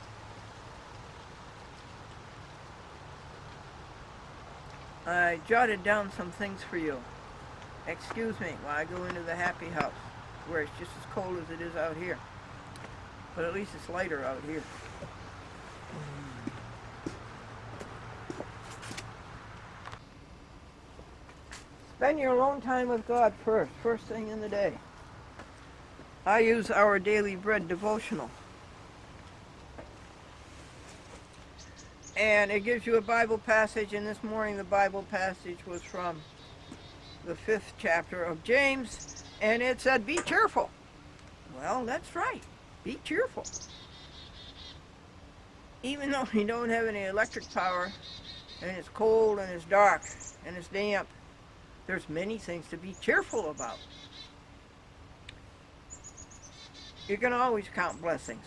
I jotted down some things for you. Excuse me while I go into the happy house, where it's just as cold as it is out here. But at least it's lighter out here. Spend your alone time with God first thing in the day. I use Our Daily Bread devotional. And it gives you a Bible passage, and this morning the Bible passage was from the 5th chapter of James, and it said, be cheerful. Well, that's right. Be cheerful. Even though you don't have any electric power, and it's cold, and it's dark, and it's damp, there's many things to be cheerful about. You can always count blessings.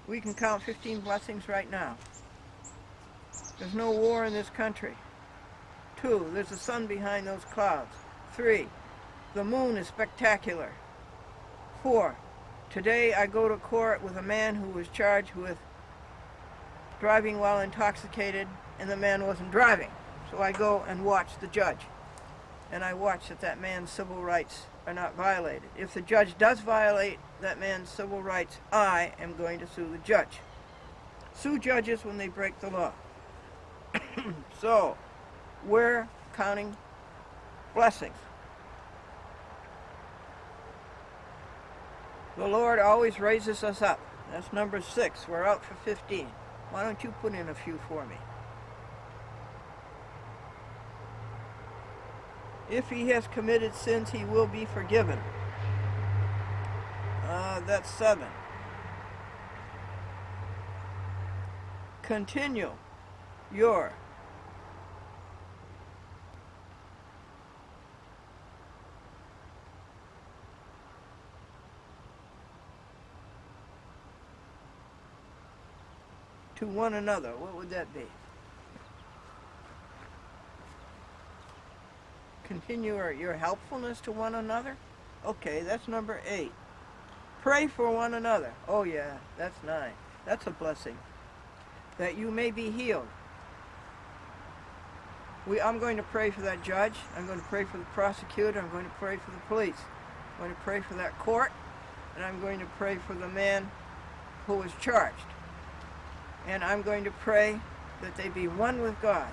We can count 15 blessings right now. There's no war in this country. 2, there's the sun behind those clouds. 3, the moon is spectacular. 4, today I go to court with a man who was charged with driving while intoxicated, and the man wasn't driving. So I go and watch the judge. And I watch that man's civil rights are not violated. If the judge does violate that man's civil rights, I am going to sue the judge. Sue judges when they break the law. So, we're counting blessings. The Lord always raises us up. That's number 6. We're out for 15. Why don't you put in a few for me? If he has committed sins, he will be forgiven. That's 7. Continue your to one another. What would that be? Continue your helpfulness to one another? Okay, that's number 8. Pray for one another. Oh yeah, that's 9. That's a blessing. That you may be healed. I'm going to pray for that judge. I'm going to pray for the prosecutor. I'm going to pray for the police. I'm going to pray for that court. And I'm going to pray for the man who was charged. And I'm going to pray that they be one with God.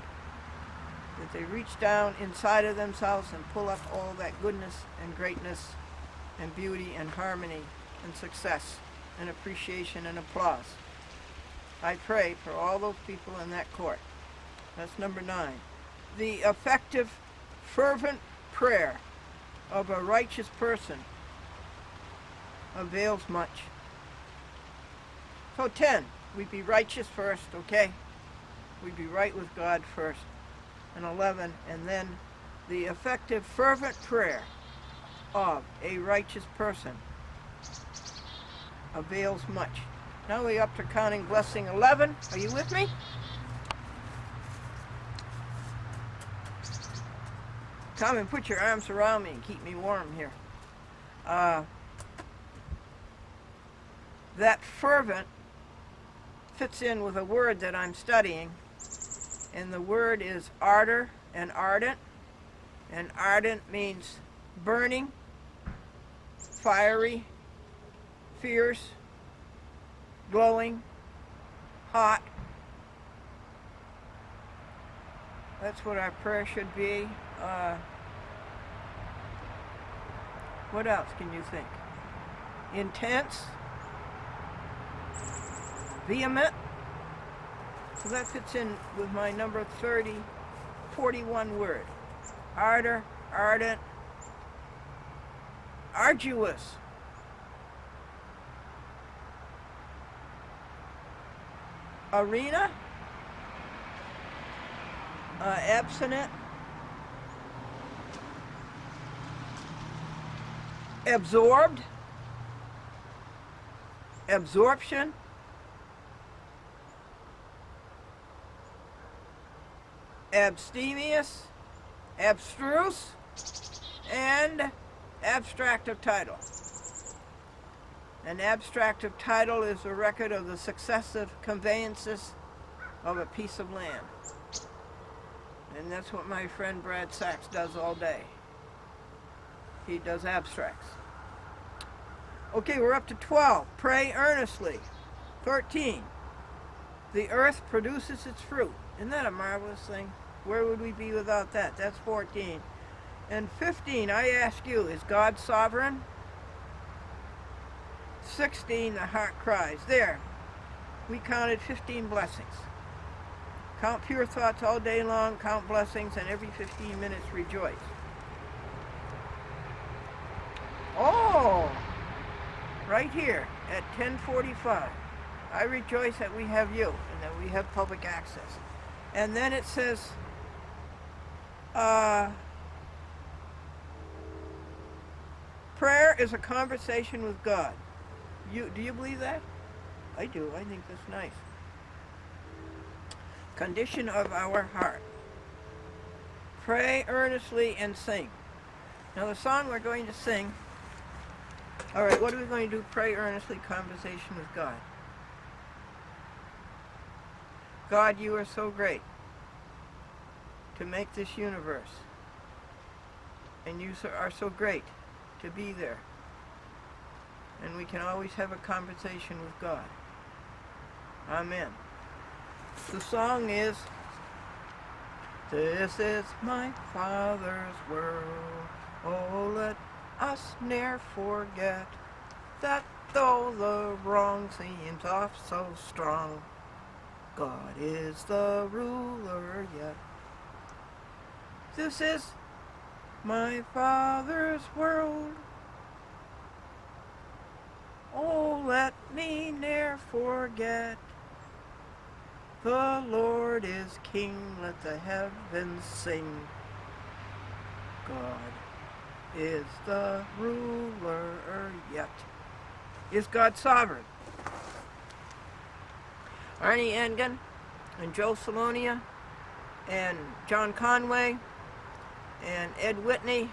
That they reach down inside of themselves and pull up all that goodness and greatness and beauty and harmony and success and appreciation and applause. I pray for all those people in that court. That's number 9. The effective, fervent prayer of a righteous person avails much. So 10, we be righteous first, okay? We be right with God first. And 11, and then the effective, fervent prayer of a righteous person avails much. Now we're up to counting blessing 11. Are you with me? Come and put your arms around me and keep me warm here. That fervent fits in with a word that I'm studying, and the word is ardor and ardent. And ardent means burning, fiery, fierce, glowing, hot. That's what our prayer should be. What else can you think? Intense, vehement. So that fits in with my number 41 word. Ardor, ardent, arduous, arena, abstinent, absorbed, absorption, abstemious, abstruse, and abstractive title. An abstractive title is a record of the successive conveyances of a piece of land. And that's what my friend Brad Sachs does all day. He does abstracts. Okay, we're up to 12. Pray earnestly. 13. The earth produces its fruit. Isn't that a marvelous thing? Where would we be without that? That's 14. And 15, I ask you, is God sovereign? 16, the heart cries. There, we counted 15 blessings. Count pure thoughts all day long, count blessings, and every 15 minutes rejoice. Oh, right here at 10:45, I rejoice that we have you and that we have public access. And then it says, prayer is a conversation with God. Do you believe that? I do. I think that's nice. Condition of our heart. Pray earnestly and sing. Now the song we're going to sing. All right, what are we going to do? Pray earnestly, conversation with God. God, you are so great to make this universe. And you are so great to be there. And we can always have a conversation with God. Amen. The song is, "This is my Father's world. Oh, let us ne'er forget that though the wrong seems oft so strong, God is the ruler yet. This is my Father's world. Oh, let me ne'er forget. The Lord is King, let the heavens sing. God is the ruler yet." Is God sovereign? Arnie Engen and Joe Salonia and John Conway and Ed Whitney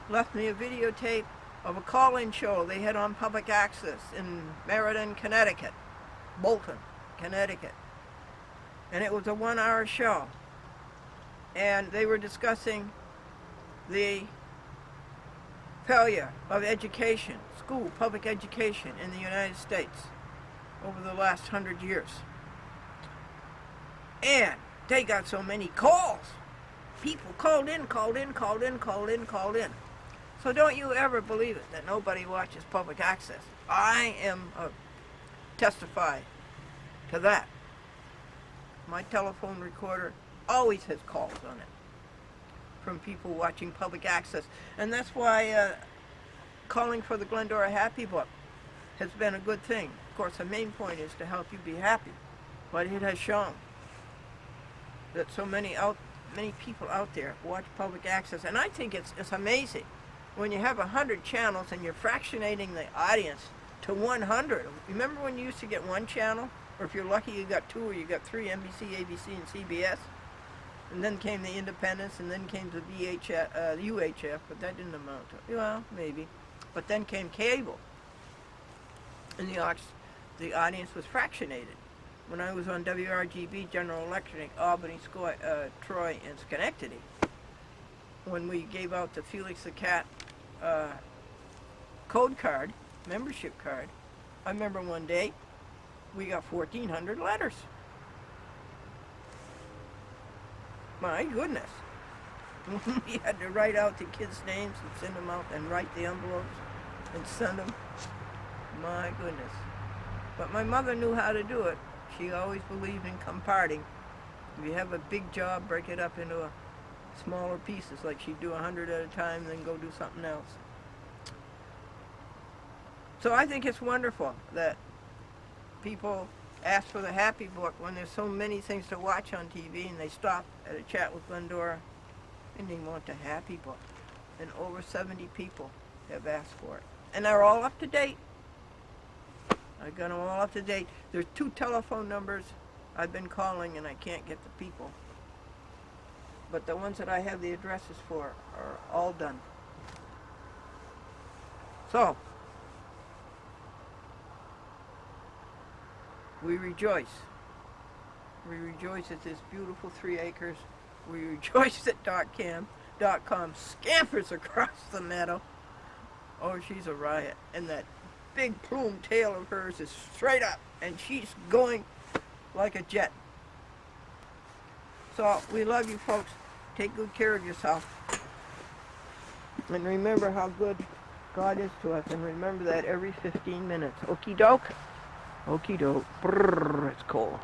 left me a videotape of a call-in show they had on public access in Meriden, Connecticut, Bolton, Connecticut. And it was a 1-hour show. And they were discussing the failure of education, school, public education in the United States over the last 100 years. And they got so many calls. People called in. So don't you ever believe it that nobody watches public access. I am testify to that. My telephone recorder always has calls on it from people watching public access. And that's why calling for the Glendora Happy Book has been a good thing. Of course, the main point is to help you be happy. But it has shown that so many people out there watch public access. And I think it's amazing when you have 100 channels and you're fractionating the audience to 100. Remember when you used to get one channel? Or if you're lucky, you got 2 or you got 3, NBC, ABC, and CBS. And then came the independents, and then came the UHF, but that didn't amount to, well, maybe. But then came cable. And the audience was fractionated. When I was on WRGB, General Electric, Albany, Troy, and Schenectady, when we gave out the Felix the Cat code card, membership card, I remember one day we got 1,400 letters. My goodness. We had to write out the kids' names and send them out and write the envelopes and send them. My goodness. But my mother knew how to do it. She always believed in comparting. If you have a big job, break it up into smaller pieces, like she'd do 100 at a time, then go do something else. So I think it's wonderful that people ask for the Happy Book when there's so many things to watch on TV, and they stop at a chat with Glendora and they want the Happy Book. And over 70 people have asked for it. And they're all up to date. I got them all up to date. There's 2 telephone numbers I've been calling and I can't get the people. But the ones that I have the addresses for are all done. So, we rejoice. We rejoice at this beautiful 3 acres. We rejoice that .com scampers across the meadow. Oh, she's a riot. And that big plume tail of hers is straight up, and she's going like a jet. So we love you folks. Take good care of yourself. And remember how good God is to us. And remember that every 15 minutes. Okie doke. Okie doke. Brrr, it's cold.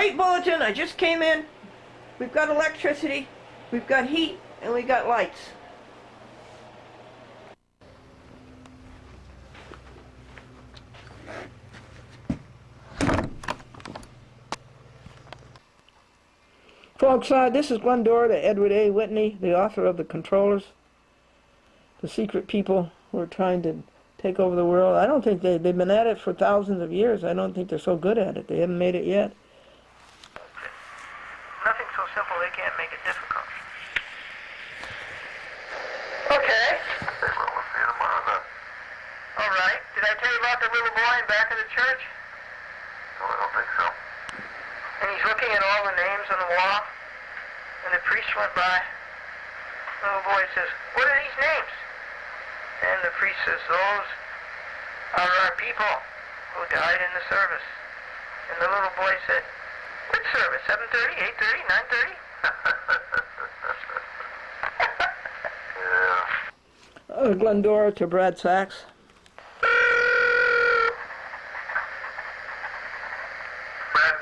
Late bulletin, I just came in. We've got electricity, we've got heat, and we got lights. Folks, this is Glendora to Edward A. Whitney, the author of The Controllers, the secret people who are trying to take over the world. I don't think they've been at it for thousands of years. I don't think they're so good at it. They haven't made it yet. Nothing so simple they can't make it difficult. Okay. Well, we'll see you tomorrow then. All right. Did I tell you about the little boy in back of the church? No, I don't think so. And he's looking at all the names on the wall. And the priest went by. The little boy says, "What are these names?" And the priest says, "Those are our people who died in the service." And the little boy said, "Which service? 7:30, 8:30, 9:30?" Yeah. Glendora to Brad Sachs. Brad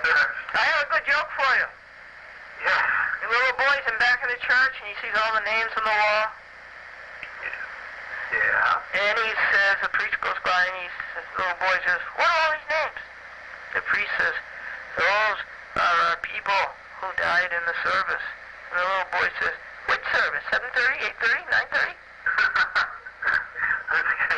Sachs. I have a good joke for you. Yeah. The little boy's in back of the church and he sees all the names on the wall. Yeah. And he says, the priest goes by and the little boy says, "What are all these names?" The priest says, "Those are our people who died in the service." And the little boy says, "Which service? 7:30, 8:30, 9:30?"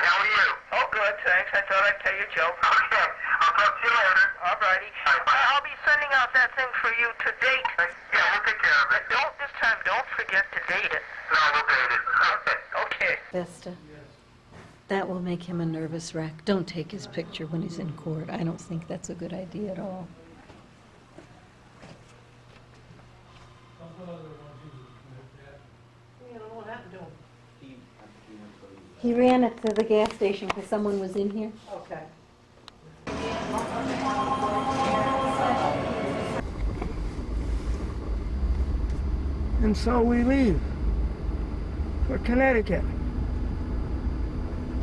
How are you? Oh, good, thanks. I thought I'd tell you a joke. Okay. I'll talk to you later. All righty. I'll be sending out that thing for you to date. Yeah, we'll take care of it. This time, don't forget to date it. No, we'll date it. Okay. Vesta, that will make him a nervous wreck. Don't take his picture when he's in court. I don't think that's a good idea at all. He ran it to the gas station because someone was in here. Okay. And so we leave for Connecticut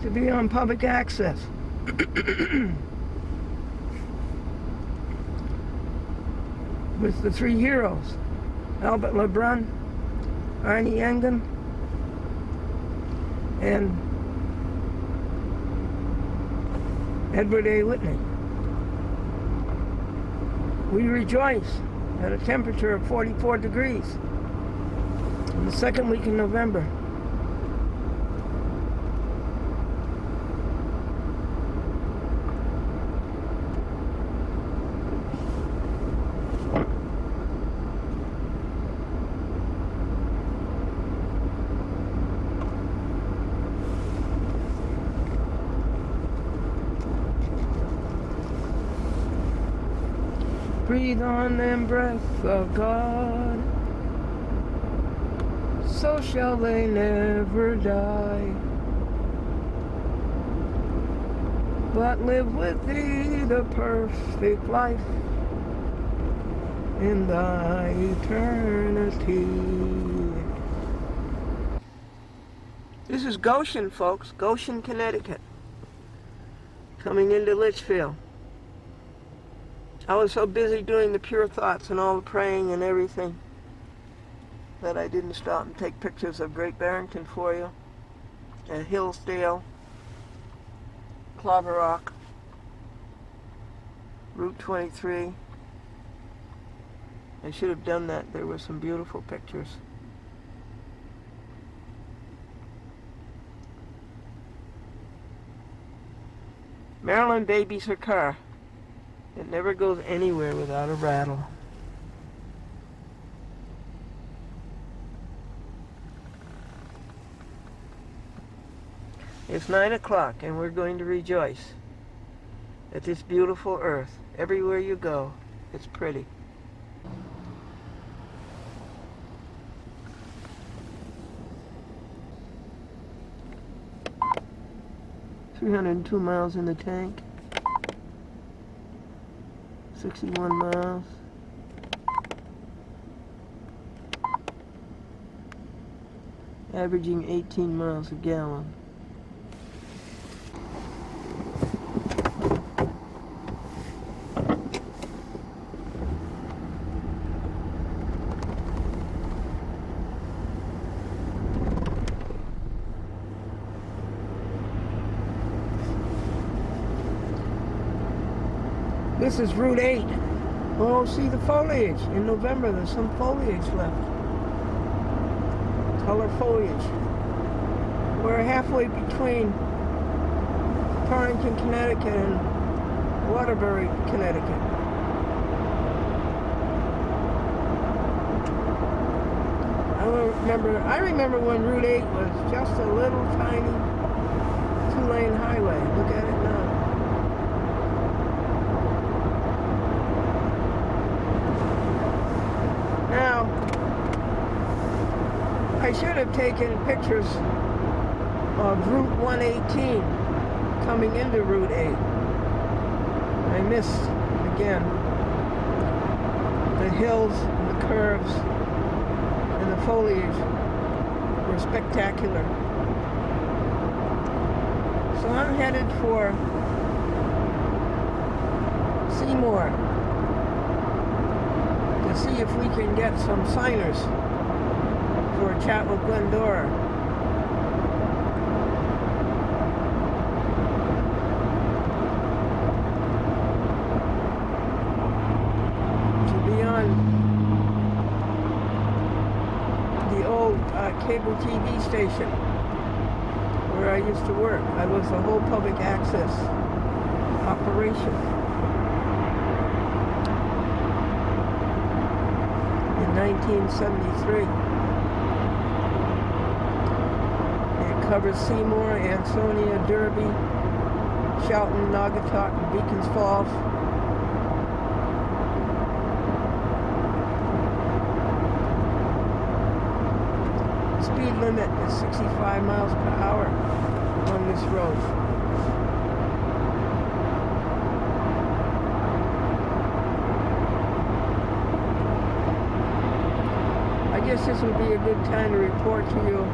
to be on public access. With the three heroes, Albert LeBrun, Arnie Engen, and Edward A. Whitney. We rejoice at a temperature of 44 degrees in the second week in November. Breathe on them breath of God, so shall they never die, but live with thee the perfect life in thy eternity. This is Goshen, folks, Goshen, Connecticut, coming into Litchfield. I was so busy doing the pure thoughts and all the praying and everything that I didn't stop and take pictures of Great Barrington for you, at Hillsdale, Clover Rock, Route 23. I should have done that. There were some beautiful pictures. Marilyn babies her car. It never goes anywhere without a rattle. It's 9 o'clock and we're going to rejoice at this beautiful earth. Everywhere you go, it's pretty. $302 miles in the tank. 61 miles. Averaging 18 miles a gallon. This is Route 8. Oh, see the foliage. In November, there's some foliage left. Color foliage. We're halfway between Torrington, Connecticut and Waterbury, Connecticut. I remember when Route 8 was just a little tiny two-lane highway. Look at it now. Now, I should have taken pictures of Route 118 coming into Route 8. I missed, again, the hills and the curves and the foliage were spectacular. So I'm headed for Seymour to see if we can get some signers for a chat with Glendora. To be on the old cable TV station where I used to work. I was the whole public access operation. In 1973. It covered Seymour, Ansonia, Derby, Shelton, Naugatuck, and Beacons Falls. The speed limit is 65 miles per hour on this road. I guess this would be a good time to report to you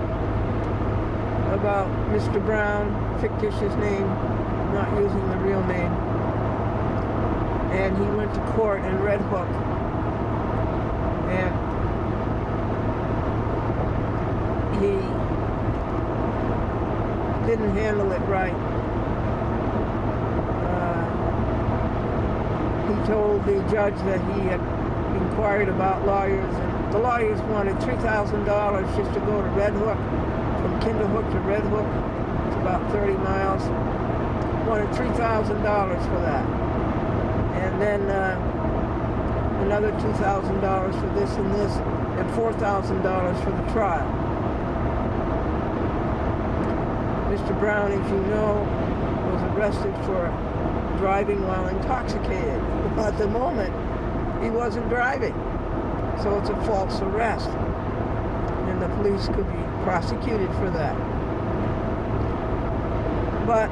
about Mr. Brown, fictitious name, not using the real name. And he went to court in Red Hook. And he didn't handle it right. He told the judge that he had inquired about lawyers, and the lawyers wanted $3,000 just to go to Red Hook, from Kinderhook to Red Hook. It's about 30 miles. Wanted $3,000 for that. And then another $2,000 for this and this, and $4,000 for the trial. Mr. Brown, as you know, was arrested for driving while intoxicated. At the moment, he wasn't driving. So it's a false arrest. And the police could be prosecuted for that. But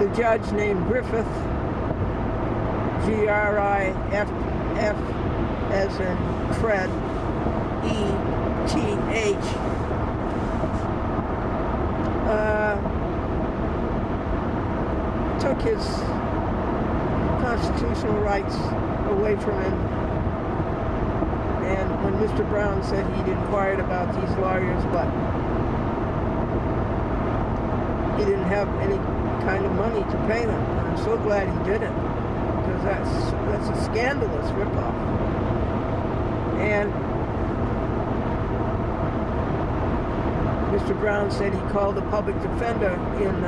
the judge named Griffith, Griff as in Fred, ETH, took his constitutional rights away from him. And when Mr. Brown said he'd inquired about these lawyers, but he didn't have any kind of money to pay them. And I'm so glad he didn't, because that's a scandalous ripoff. And Mr. Brown said he called the public defender in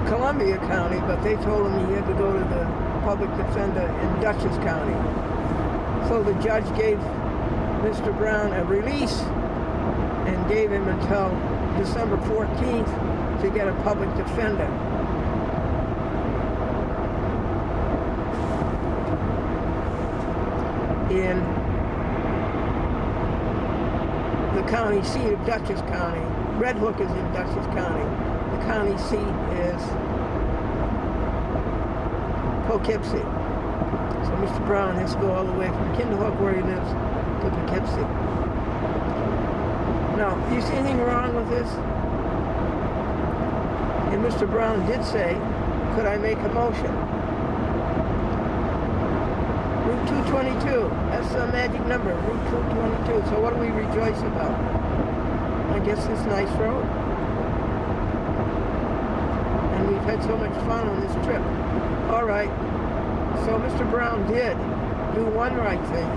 Columbia County, but they told him he had to go to the public defender in Dutchess County. So the judge gave Mr. Brown a release and gave him until December 14th to get a public defender. In the county seat of Dutchess County. Red Hook is in Dutchess County. The county seat is Poughkeepsie. So Mr. Brown has to go all the way from Kinderhook, where he lives, to Poughkeepsie. Now, do you see anything wrong with this? And Mr. Brown did say, could I make a motion? Route 222, that's the magic number, Route 222. So what do we rejoice about? I guess this nice road. and we've had so much fun on this trip. All right. So Mr. Brown did do one right thing.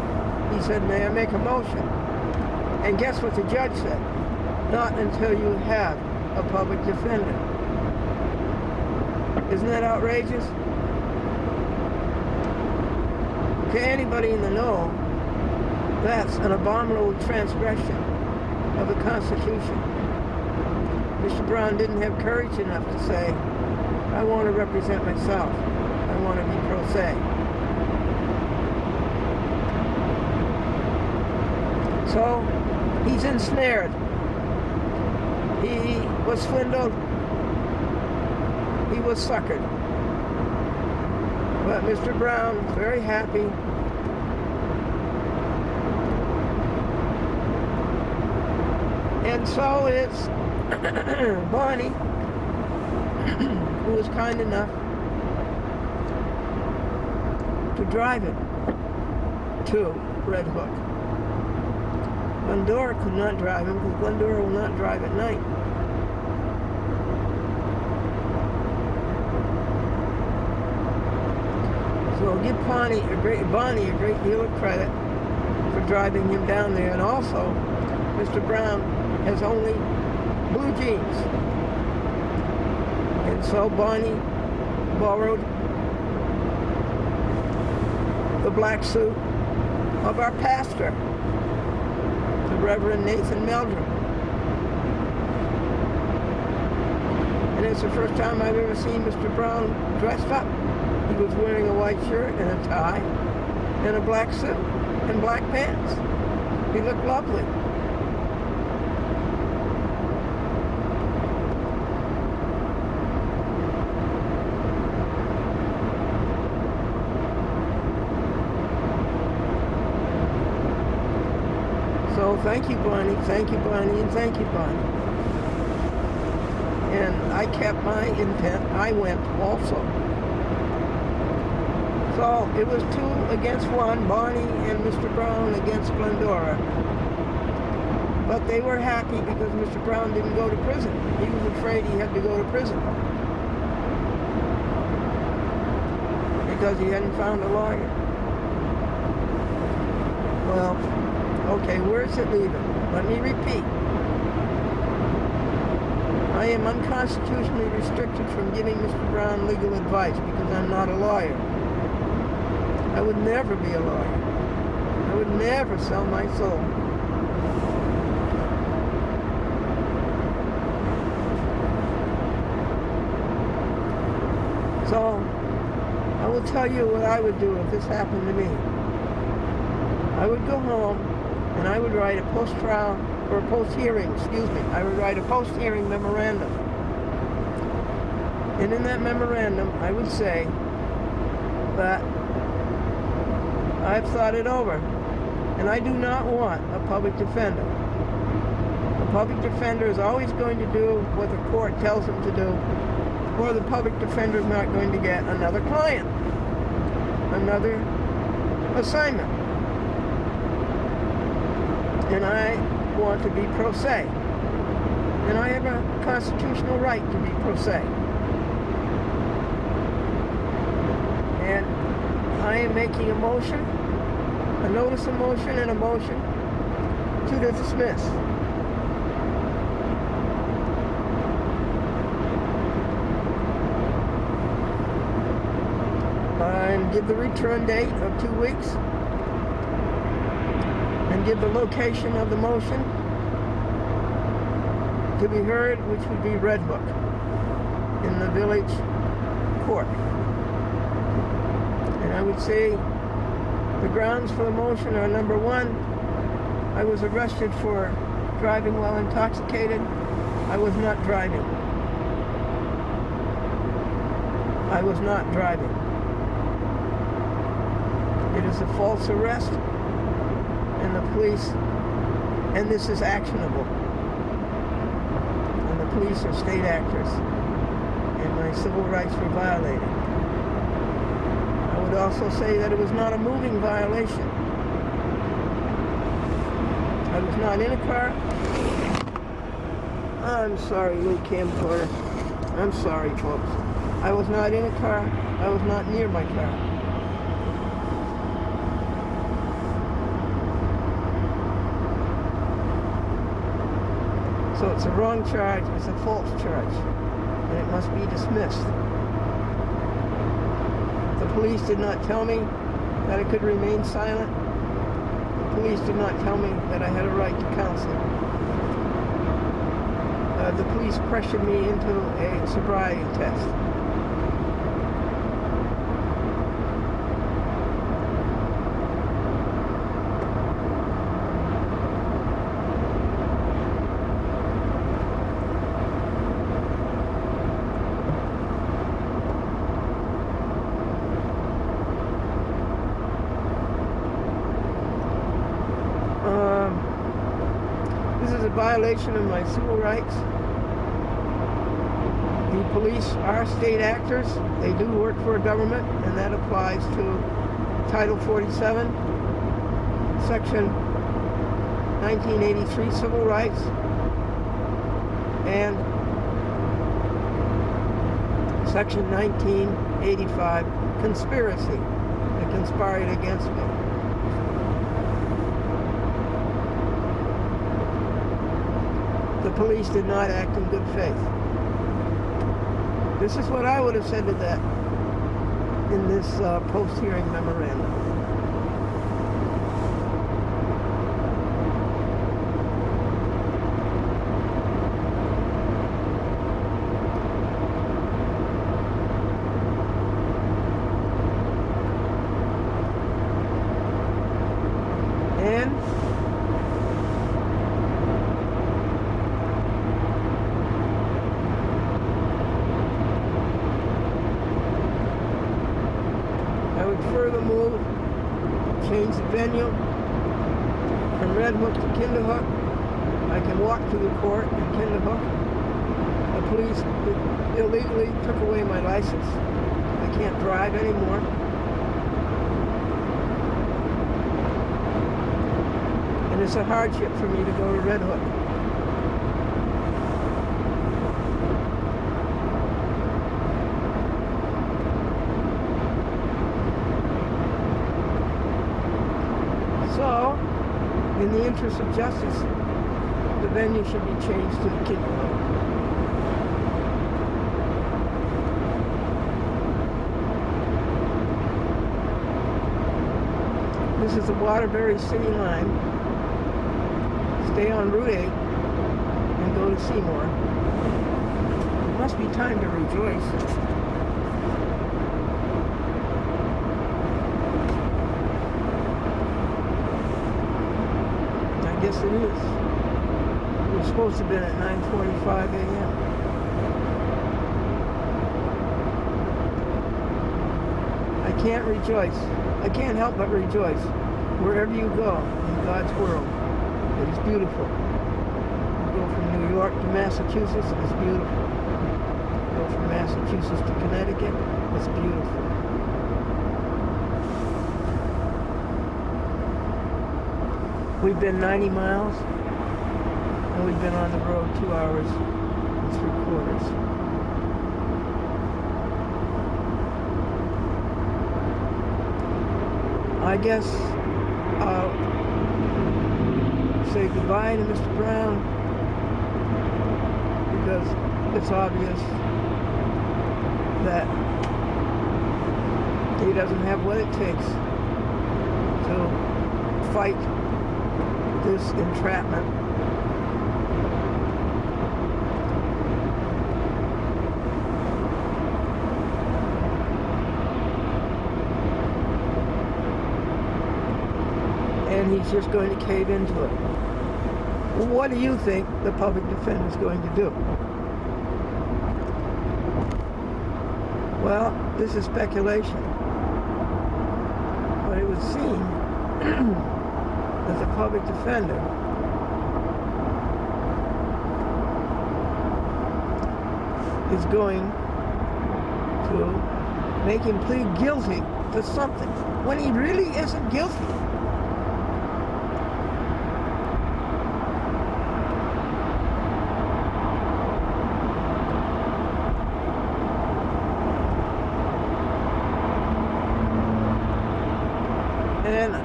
He said, may I make a motion? And guess what the judge said? Not until you have a public defender. Isn't that outrageous? To anybody in the know, that's an abominable transgression of the Constitution. Mr. Brown didn't have courage enough to say, I want to represent myself. I want to be pro se. So, he's ensnared. He was swindled. He was suckered. But Mr. Brown is very happy. And so is Bonnie, who was kind enough to drive it to Red Hook. Glendora could not drive him because Glendora will not drive at night. So I'll give Bonnie a great deal of credit for driving him down there. And also, Mr. Brown has only blue jeans. And so Bonnie borrowed the black suit of our pastor, the Reverend Nathan Meldrum. And it's the first time I've ever seen Mr. Brown dressed up. He was wearing a white shirt and a tie and a black suit and black pants. He looked lovely. So thank you, Bonnie, and thank you, Bonnie. And I kept my intent. I went also. So it was 2 against 1, Bonnie and Mr. Brown against Glendora. But they were happy because Mr. Brown didn't go to prison. He was afraid he had to go to prison because he hadn't found a lawyer. Well, okay, where's it leaving? Let me repeat. I am unconstitutionally restricted from giving Mr. Brown legal advice because I'm not a lawyer. I would never be a lawyer. I would never sell my soul. So, I will tell you what I would do if this happened to me. I would go home and I would write a post-trial, or a post-hearing, I would write a post-hearing memorandum. And in that memorandum, I would say that I've thought it over, and I do not want a public defender. A public defender is always going to do what the court tells him to do, or the public defender is not going to get another client, another assignment. And I want to be pro se. And I have a constitutional right to be pro se. And I am making a motion, a notice of motion, and a motion to dismiss. And give the return date of 2 weeks. And give the location of the motion to be heard, which would be Red Hook in the village court. And I would say the grounds for the motion are: number 1, I was arrested for driving while intoxicated. I was not driving. I was not driving. It is a false arrest, and the police, and this is actionable. And the police are state actors, and my civil rights were violated. I would also say that it was not a moving violation. I was not in a car. I'm sorry, little camcorder. I'm sorry, folks. I was not in a car. I was not near my car. So it's a wrong charge. It's a false charge. And it must be dismissed. The police did not tell me that I could remain silent. The police did not tell me that I had a right to counsel. The police pressured me into a sobriety test. This is a violation of my civil rights. The police are state actors. They do work for a government, and that applies to Title 47, Section 1983 Civil Rights, and Section 1985 Conspiracy. They conspired against me. The police did not act in good faith. This is what I would have said to that in this post-hearing memorandum. And I would further move, change the venue from Red Hook to Kinderhook. I can walk to the court in Kinderhook. The police illegally took away my license. I can't drive anymore. And it's a hardship for me to go to Red Hook. So, in the interest of justice, the venue should be changed to the Kinderhook. This is the Waterbury City line. Stay on Route 8 and go to Seymour. It must be time to rejoice. I guess it is. We're supposed to have been at 9:45 a.m. I can't rejoice. I can't help but rejoice. Wherever you go in God's world, it is beautiful. You go from New York to Massachusetts, it's beautiful. You go from Massachusetts to Connecticut, it's beautiful. We've been 90 miles, and we've been on the road 2 hours and 3/4. I guess I'll say goodbye to Mr. Brown, because it's obvious that he doesn't have what it takes to fight this entrapment. And he's just going to cave into it. Well, what do you think the public defender is going to do? Well, this is speculation. But it would seem that the public defender is going to make him plead guilty to something when he really isn't guilty.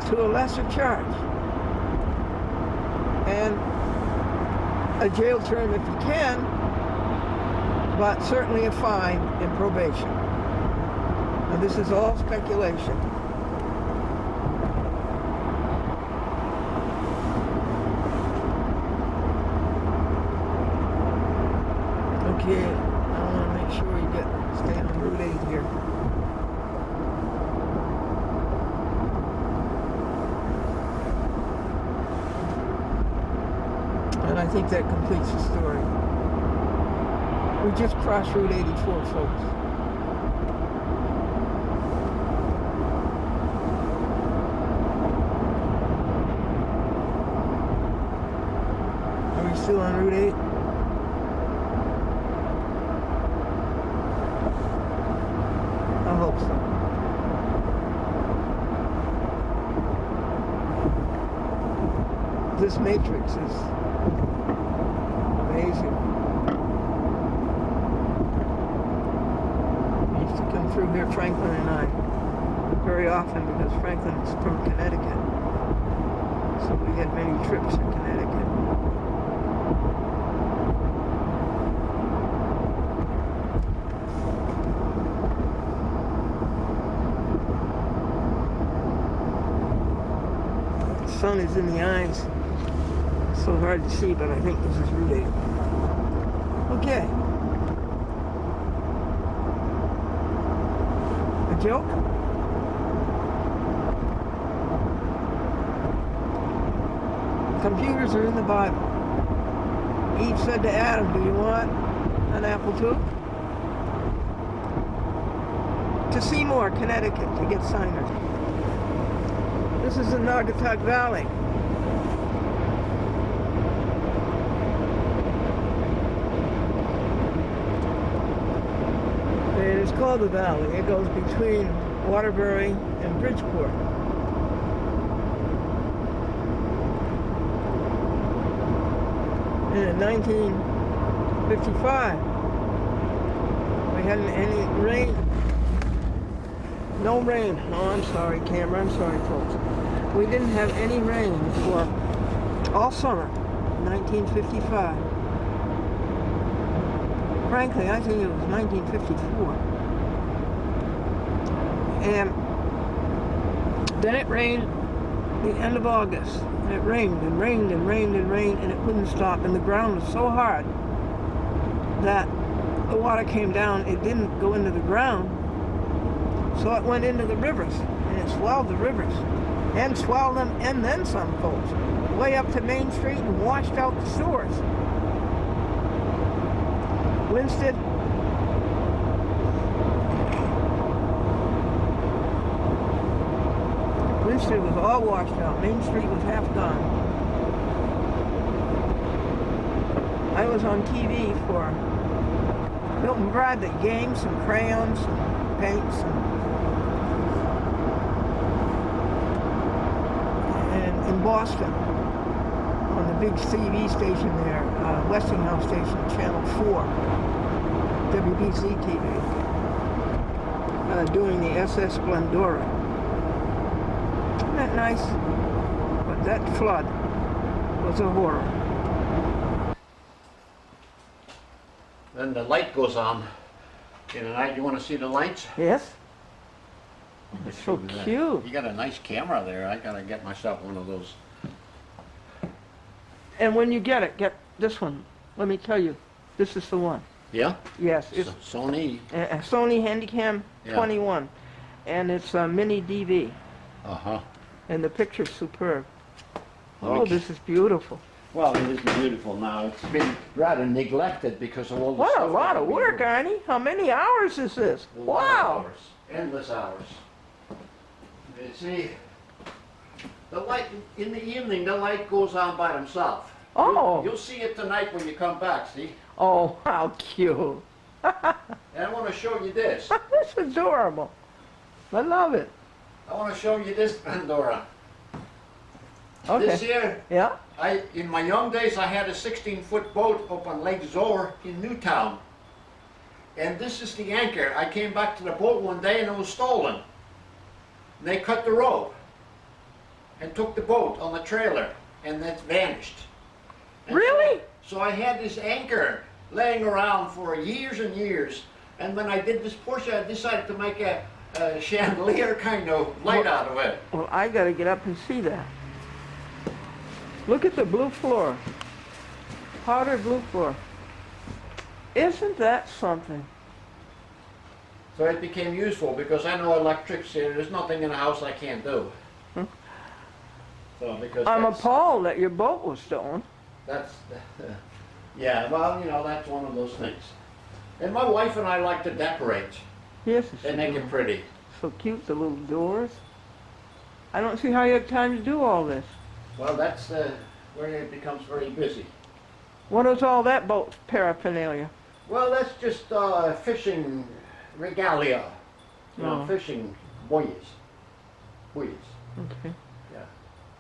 to a lesser charge. And a jail term if you can, but certainly a fine and probation. Now this is all speculation. Okay, I want to make sure you stay on Route 8 here. And I think that completes the story. We just crossed Route 84, folks. Are we still on Route 8? I hope so. This matrix is amazing. We used to come through here, Franklin and I, very often because Franklin is from Connecticut. So we had many trips to Connecticut. The sun is in the eyes. So hard to see, but I think this is Route 8. Okay. A joke? Computers are in the Bible. Eve said to Adam, do you want an apple too? To Seymour, Connecticut, to get signers. This is the Naugatuck Valley. It's called the Valley. It goes between Waterbury and Bridgeport. And in 1955, we hadn't any rain. No rain. Oh, I'm sorry, camera. I'm sorry, folks. We didn't have any rain for all summer, 1955. Frankly, I think it was 1954. And then it rained the end of August. And it rained and rained and rained and rained, and it wouldn't stop. And the ground was so hard that the water came down. It didn't go into the ground, so it went into the rivers, and it swelled the rivers, and swelled them, and then some, folks, way up to Main Street and washed out the sewers. Winston. Winston was all washed out. Main Street was half gone. I was on TV for Milton Bradley, games, some crayons, some paints, and in Boston, on the big TV station there, Westinghouse station, Channel 4, WBC TV, doing the SS Glendora. Isn't that nice? But that flood was a horror. Then the light goes on in the night. You want to see the lights? Yes? It's so cute. You got a nice camera there. I gotta get myself one of those. And when you get it, get this one. Let me tell you, this is the one. Yeah? Yes, it's Sony. a Sony Handycam 21, and it's a mini DV, Uh-huh. and the picture's superb. Okay. Oh, this is beautiful. Well, it is beautiful now. It's been rather neglected because of all the What a stuff lot that of we work, do. Arnie. How many hours is this? A lot of Wow. hours. Endless hours. You see, the light, in the evening, the light goes on by themselves. Oh. You'll see it tonight when you come back, see? Oh, how cute. And I want to show you this. That's adorable. I love it. I want to show you this, Glendora. Okay. This here, Yeah? in my young days, I had a 16-foot boat up on Lake Zoar in Newtown. And this is the anchor. I came back to the boat one day and it was stolen. And they cut the rope. and took the boat on the trailer, and that's vanished. And Really? So I had this anchor laying around for years and years, and when I did this Porsche, I decided to make a chandelier kind of light out of it. Well, I got to get up and see that. Look at the blue floor. Powder blue floor. Isn't that something? So it became useful because I know electrics here. There's nothing in the house I can't do. So because I'm that's- appalled that your boat was stolen. That's, yeah, well, you know, that's one of those things. And my wife and I like to decorate. Yes, They make it pretty. so cute, the little doors. I don't see how you have time to do all this. Well, that's where it becomes very busy. What is all that boat paraphernalia? Well, that's just fishing regalia. You know, Oh. fishing buoys. Buoys, Okay. yeah.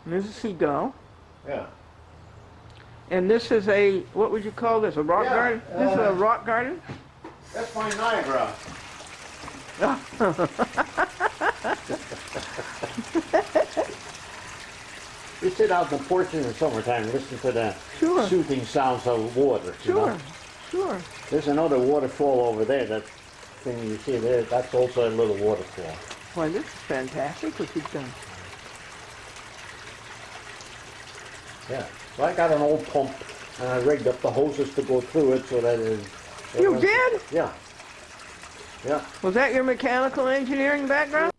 And there's a seagull. Yeah. And this is a, what would you call this, a rock Yeah, garden? This is a rock garden? That's my Niagara. We sit out on the porch in the summertime and listen to the Sure. soothing sounds of water. You Sure, know? sure. There's another waterfall over there. That thing you see there, that's also a little waterfall. Why, this is fantastic what you've done. Yeah. So I got an old pump and I rigged up the hoses to go through it so that it... You did? Yeah. Yeah. Was that your mechanical engineering background?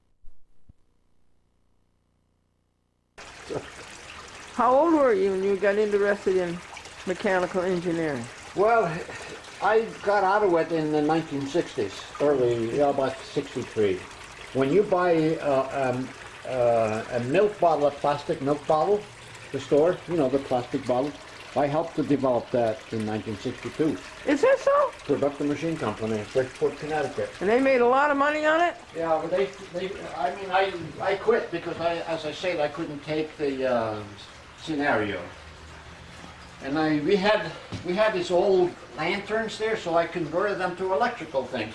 How old were you when you got interested in mechanical engineering? Well, I got out of it in the 1960s, early, yeah, about 63. When you buy a milk bottle, a plastic milk bottle, the store, you know, the plastic bottle, I helped to develop that in 1962. Is that so? Production Machine Company in Bridgeport, Connecticut. And they made a lot of money on it? Yeah, but I mean, I quit because as I said, I couldn't take the scenario. And we had these old lanterns there, so I converted them to electrical things.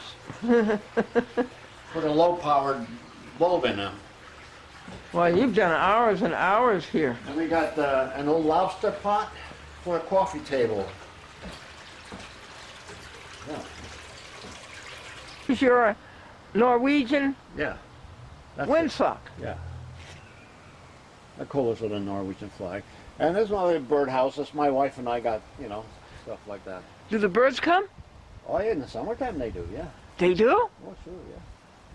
Put a low-powered bulb in them. Well, you've done hours and hours here. And we got an old lobster pot for a coffee table. Yeah. Is your Norwegian Yeah. That's it. windsock? Yeah. The colors of the Norwegian flag. And there's my little birdhouse. That's my wife and I got, you know, stuff like that. Do the birds come? Oh yeah, in the summertime they do, yeah. They do? Oh sure, yeah.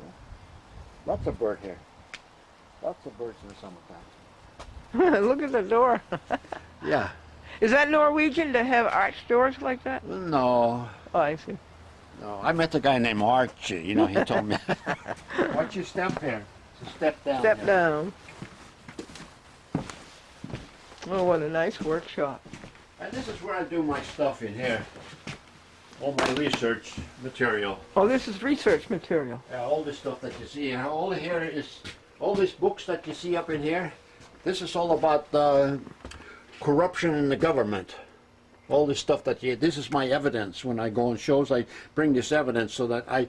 Yeah. Lots of bird here. Lots of birds in the summertime. Look at the door. Yeah. Is that Norwegian to have arched doors like that? No. Oh, I see. No. I met a guy named Archie, you know, he told me. Watch your step here. So step down. Step here. down. Oh, what a nice workshop. And this is where I do my stuff in here. All my research material. Oh, this is research material. All this stuff that you see here, all here is, all these books that you see up in here, this is all about corruption in the government. All this stuff that this is my evidence. When I go on shows, I bring this evidence so that I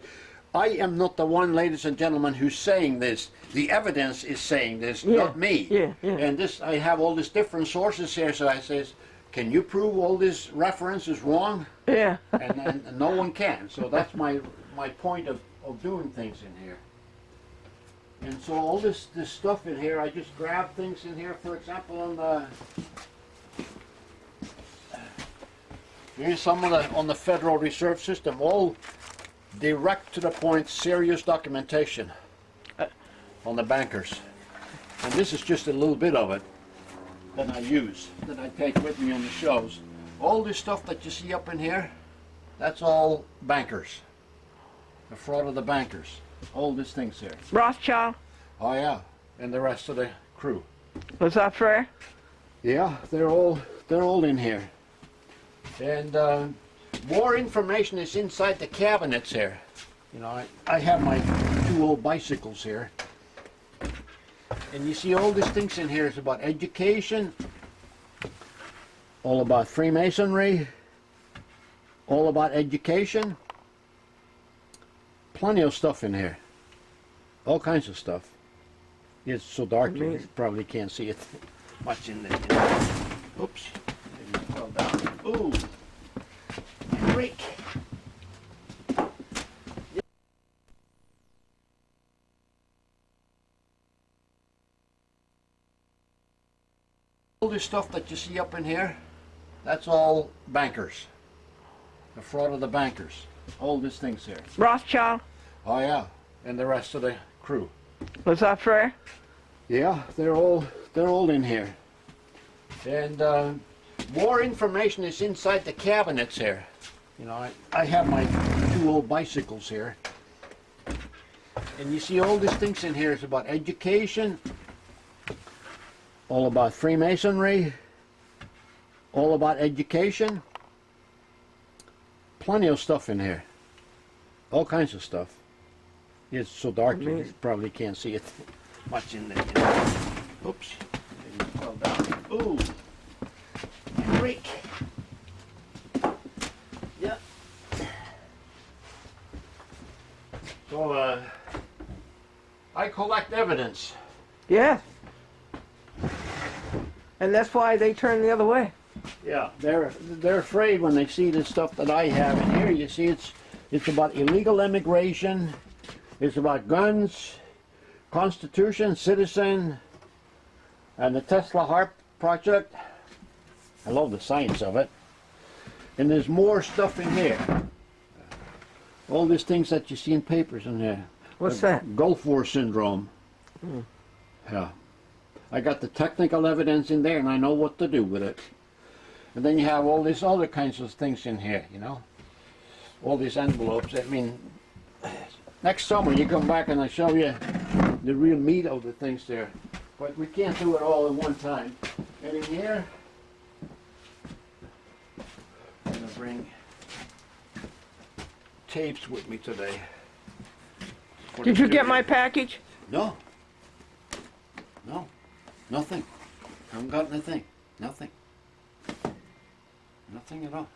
am not the one, ladies and gentlemen, who's saying this. The evidence is saying this, Yeah, not me. yeah, yeah. And this, I have all these different sources here, so I says, can you prove all this reference is wrong? Yeah. and no one can. So that's my point of doing things in here. And so all this stuff in here, I just grab things in here. For example, here's some of on the Federal Reserve System, all direct to the point, serious documentation on the bankers. And this is just a little bit of it that I use, that I take with me on the shows. All this stuff that you see up in here, that's all bankers. The fraud of the bankers. All these things here. Rothschild? Oh yeah, and the rest of the crew. Was that fair? Yeah, they're all in here. And more information is inside the cabinets here. You know, I have my 2 old bicycles here. And you see all these things in here. It's about education, all about Freemasonry, all about education. Plenty of stuff in here. All kinds of stuff. It's so dark you Amazing. probably can't see it much in there. Oops. Maybe it fell down. Ooh. Break. All this stuff that you see up in here, that's all bankers. The fraud of the bankers. All these things here. Rothschild? Oh yeah, and the rest of the crew. Was that fair? Yeah, they're all in here. And more information is inside the cabinets here. You know, I have my 2 old bicycles here. And you see all these things in here is about education, all about Freemasonry, all about education. Plenty of stuff in here. All kinds of stuff. It's so dark you Amazing. probably can't see it much in there. Oops. Maybe it fell down. Ooh. Break. Yeah. So, I collect evidence. Yes. And that's why they turn the other way. Yeah, they're afraid when they see the stuff that I have in here. You see, it's about illegal immigration. It's about guns, Constitution, Citizen, and the Tesla HARP project. I love the science of it. And there's more stuff in here. All these things that you see in papers in there. What's The that? Gulf War syndrome. Yeah. I got the technical evidence in there and I know what to do with it. And then you have all these other kinds of things in here, you know. All these envelopes. I mean, next summer you come back and I show you the real meat of the things there. But we can't do it all at one time. And in here, I'm going to bring tapes with me today. For Did the you get studio. my package? No. No. Nothing. Haven't got anything. Nothing. Nothing at all.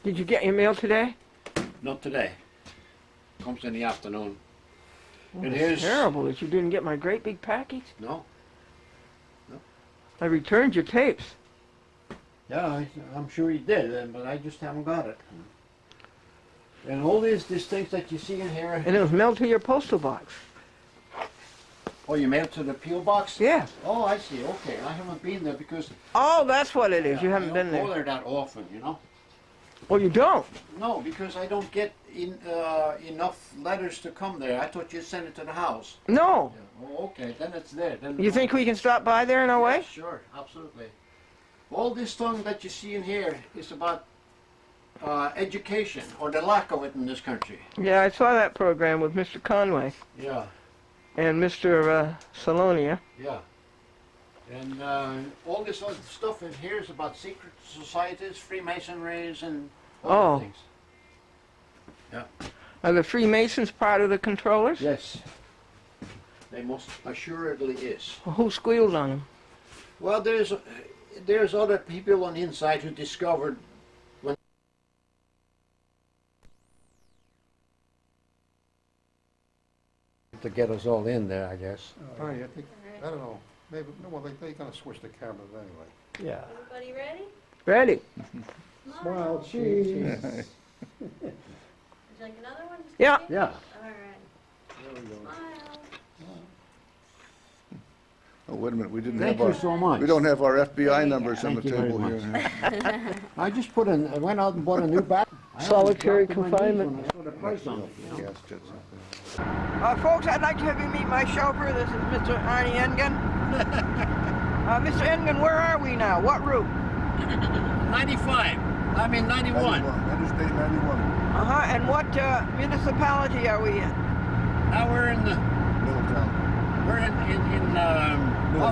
Did you get your mail today? Not today. Comes in the afternoon. Well, And it's here's terrible that you didn't get my great big package. no. I returned your tapes. Yeah, I'm sure you did, but I just haven't got it. And all these things that you see in here. And it was mailed to your postal box. Oh, you mailed to the P.O. box? Yes. Oh, I see. Okay, I haven't been there because Oh, that's what it is. You haven't I been don't go there. there that often, you know. Oh, you don't? No, because I don't get enough letters to come there. I thought you sent it to the house. No. Oh, okay, then it's there. Then You think we can stop by there in our way? Yeah, sure, absolutely. All this tongue that you see in here is about education, or the lack of it in this country. Yeah, I saw that program with Mr. Conway Yeah, and Mr. Salonia. yeah. And all this other stuff in here is about secret societies, Freemasonries, and other Oh. things. Yeah. Are the Freemasons part of the controllers? Yes. They most assuredly is. Well, who squealed on them? Well, there's other people on the inside who discovered when to get us all in there, I guess. Oh, yeah, I don't know, maybe, no, well, they kind of switched the cameras anyway. Yeah. Everybody ready? Ready? Smile, cheese. Would you like another one? Just Yeah. kidding? Yeah. All right. There we go. Smile. Oh, wait a minute, we didn't Thank have you our, so much. we don't have our FBI numbers on the Thank you very table here. I just I went out and bought a new bat. Solitary confinement. I saw the price on it, you know? Gas jets up Folks, I'd like to have you meet my chauffeur. This is Mr. Arnie Engen. Mr. Engen, where are we now? What route? 95. I mean 91. 91, Interstate 91, Uh-huh, and what municipality are we in? Now we're in Middletown, we're up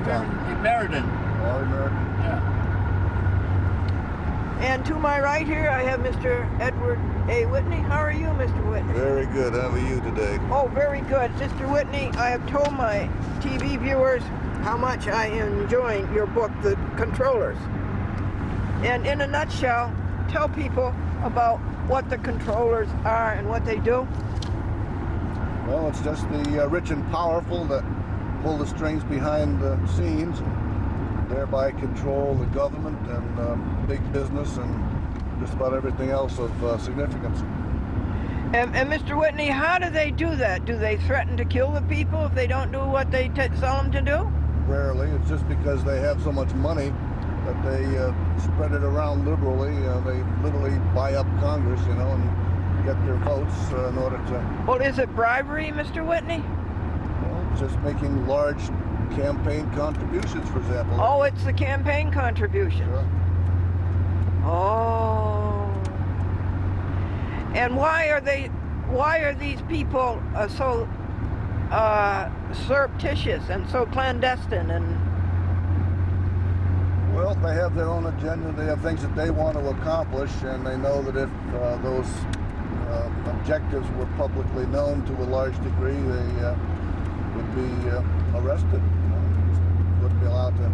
in Meriden. all American. Yeah. And to my right here, I have Mr. Edward A. Whitney. How are you, Mr. Whitney? Very good, how are you today? Oh, very good. Mr. Whitney, I have told my TV viewers how much I am enjoying your book, The Controllers. And in a nutshell, tell people about what the controllers are and what they do. Well, it's just the rich and powerful that pull the strings behind the scenes and thereby control the government and big business and just about everything else of significance. And Mr. Whitney, how do they do that? Do they threaten to kill the people if they don't do what they tell them to do? Rarely. It's just because they have so much money that they spread it around liberally. They literally buy up Congress, and get their votes in order to... Well, is it bribery, Mr. Whitney? Well, just making large campaign contributions, for example. Oh, it's the campaign contributions. Sure. Oh. And why are these people so surreptitious and so clandestine and... Well, they have their own agenda. They have things that they want to accomplish, and they know that if those objectives were publicly known to a large degree, they would be arrested. Just wouldn't be allowed to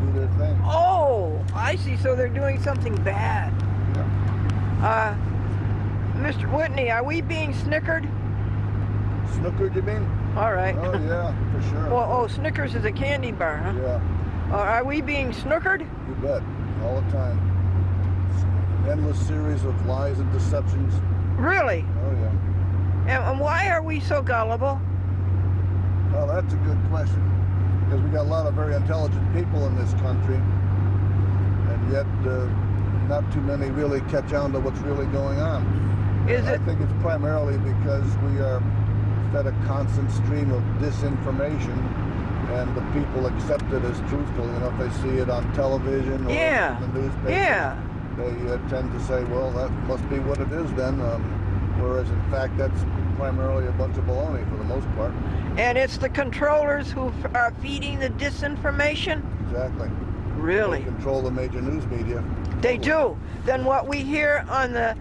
do their thing. Oh, I see. So they're doing something bad. Yeah. Mr. Whitney, are we being snickered? Snookered, you mean? All right. Oh, yeah, for sure. Well, Snickers is a candy bar, huh? Yeah, Are we being snookered? you bet. All the time. It's an endless series of lies and deceptions. Really? Oh, yeah. And why are we so gullible? Well, that's a good question. Because we got a lot of very intelligent people in this country, and yet not too many really catch on to what's really going on. I think it's primarily because we are fed a constant stream of disinformation, and the people accept it as truthful. If they see it on television or in the newspaper, they tend to say, well, that must be what it is then, whereas in fact that's primarily a bunch of baloney for the most part. And it's the controllers who are feeding the disinformation? Exactly. Really? They control the major news media. They do. Then what we hear on the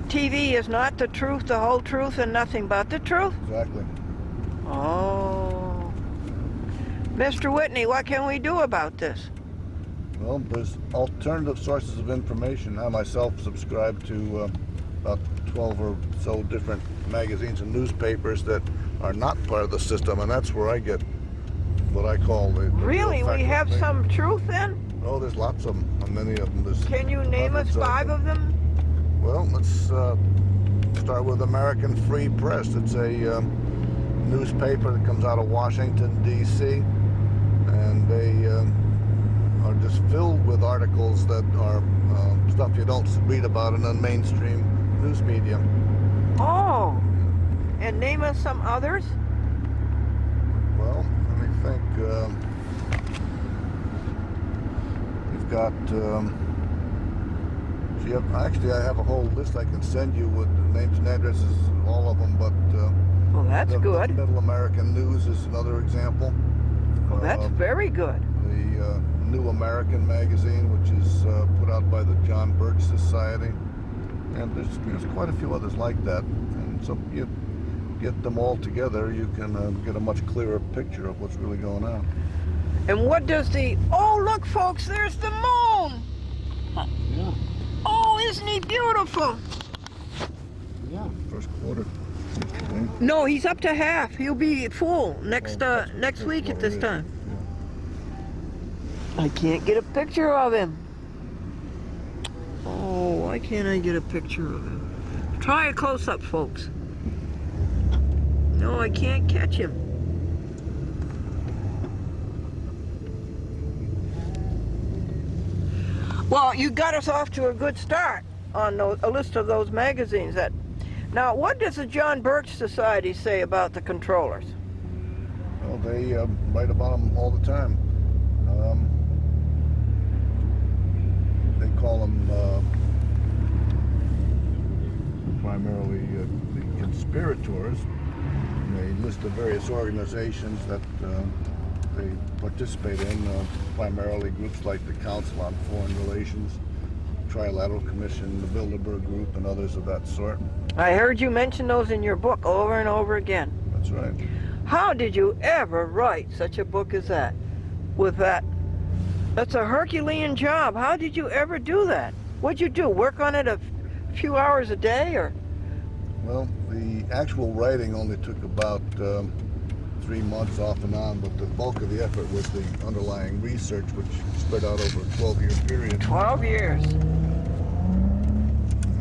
TV is not the truth, the whole truth, and nothing but the truth? Exactly. Oh. Mr. Whitney, what can we do about this? Well, there's alternative sources of information. I myself subscribe to about 12 or so different magazines and newspapers that are not part of the system, and that's where I get what I call the Really? real We have factual some truth then? Oh, there's lots of them. Many of them. There's Can you name us hundreds 5 of them? Well, let's start with American Free Press. It's a newspaper that comes out of Washington, D.C., and they are just filled with articles that are stuff you don't read about in the mainstream news media. Oh. And name us some others? Well, let me think. You've got... Actually, I have a whole list I can send you with the names and addresses of all of them, but... Well, that's good. Middle American News is another example. Well, that's very good. The New American magazine, which is put out by the John Birch Society. And there's quite a few others like that. And so you get them all together, you can get a much clearer picture of what's really going on. And what does the... Oh, look, folks, there's the moon! Yeah. Oh, isn't he beautiful? Yeah. First quarter. No, he's up to half. He'll be full next week at this time. I can't get a picture of him. Oh, why can't I get a picture of him? Try a close-up, folks. No, I can't catch him. Well, you got us off to a good start on a list of those magazines. Now, what does the John Birch Society say about the controllers? Well, they write about them all the time. They call them primarily the conspirators. And they list the various organizations that they participate in, primarily groups like the Council on Foreign Relations, Trilateral Commission, the Bilderberg Group, and others of that sort. I heard you mention those in your book over and over again. That's right. How did you ever write such a book as that? With that? That's a Herculean job. How did you ever do that? What'd you do? Work on it a few hours a day, or? Well, the actual writing only took about 3 months off and on, but the bulk of the effort was the underlying research, which spread out over a 12-year period. 12 years.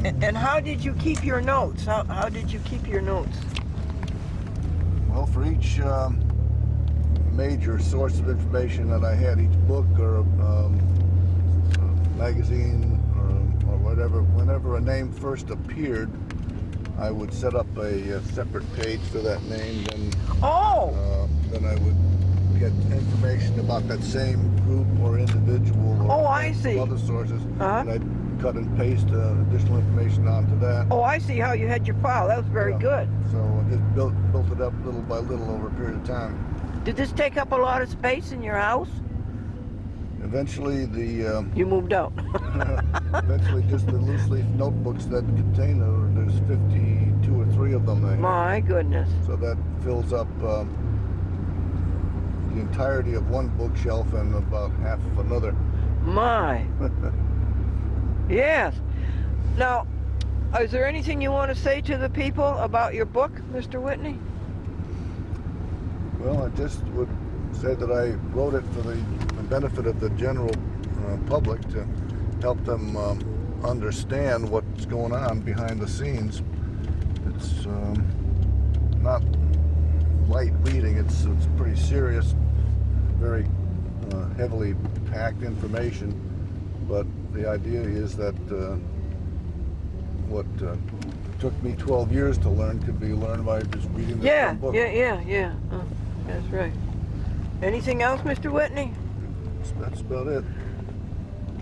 And how did you keep your notes? How did you keep your notes? Well, for each major source of information that I had, each book or magazine or whatever, whenever a name first appeared, I would set up a separate page for that name. Then I would get information about that same group or individual or I see. other sources, Uh-huh. and I'd cut and paste additional information onto that. Oh, I see how you had your file. That was very good. So I just built it up little by little over a period of time. Did this take up a lot of space in your house? Eventually, You moved out. eventually just the loose leaf notebooks that contain there's 52 or 3 of them there. My goodness. So that fills up the entirety of one bookshelf and about half of another. My. Yes. Now, is there anything you want to say to the people about your book, Mr. Whitney? Well, I just would say that I wrote it for the benefit of the general public, to help them understand what's going on behind the scenes. It's not light reading. It's pretty serious, very heavily packed information. But the idea is that what took me 12 years to learn could be learned by just reading this one book. Yeah. That's right. Anything else, Mr. Whitney? That's about it.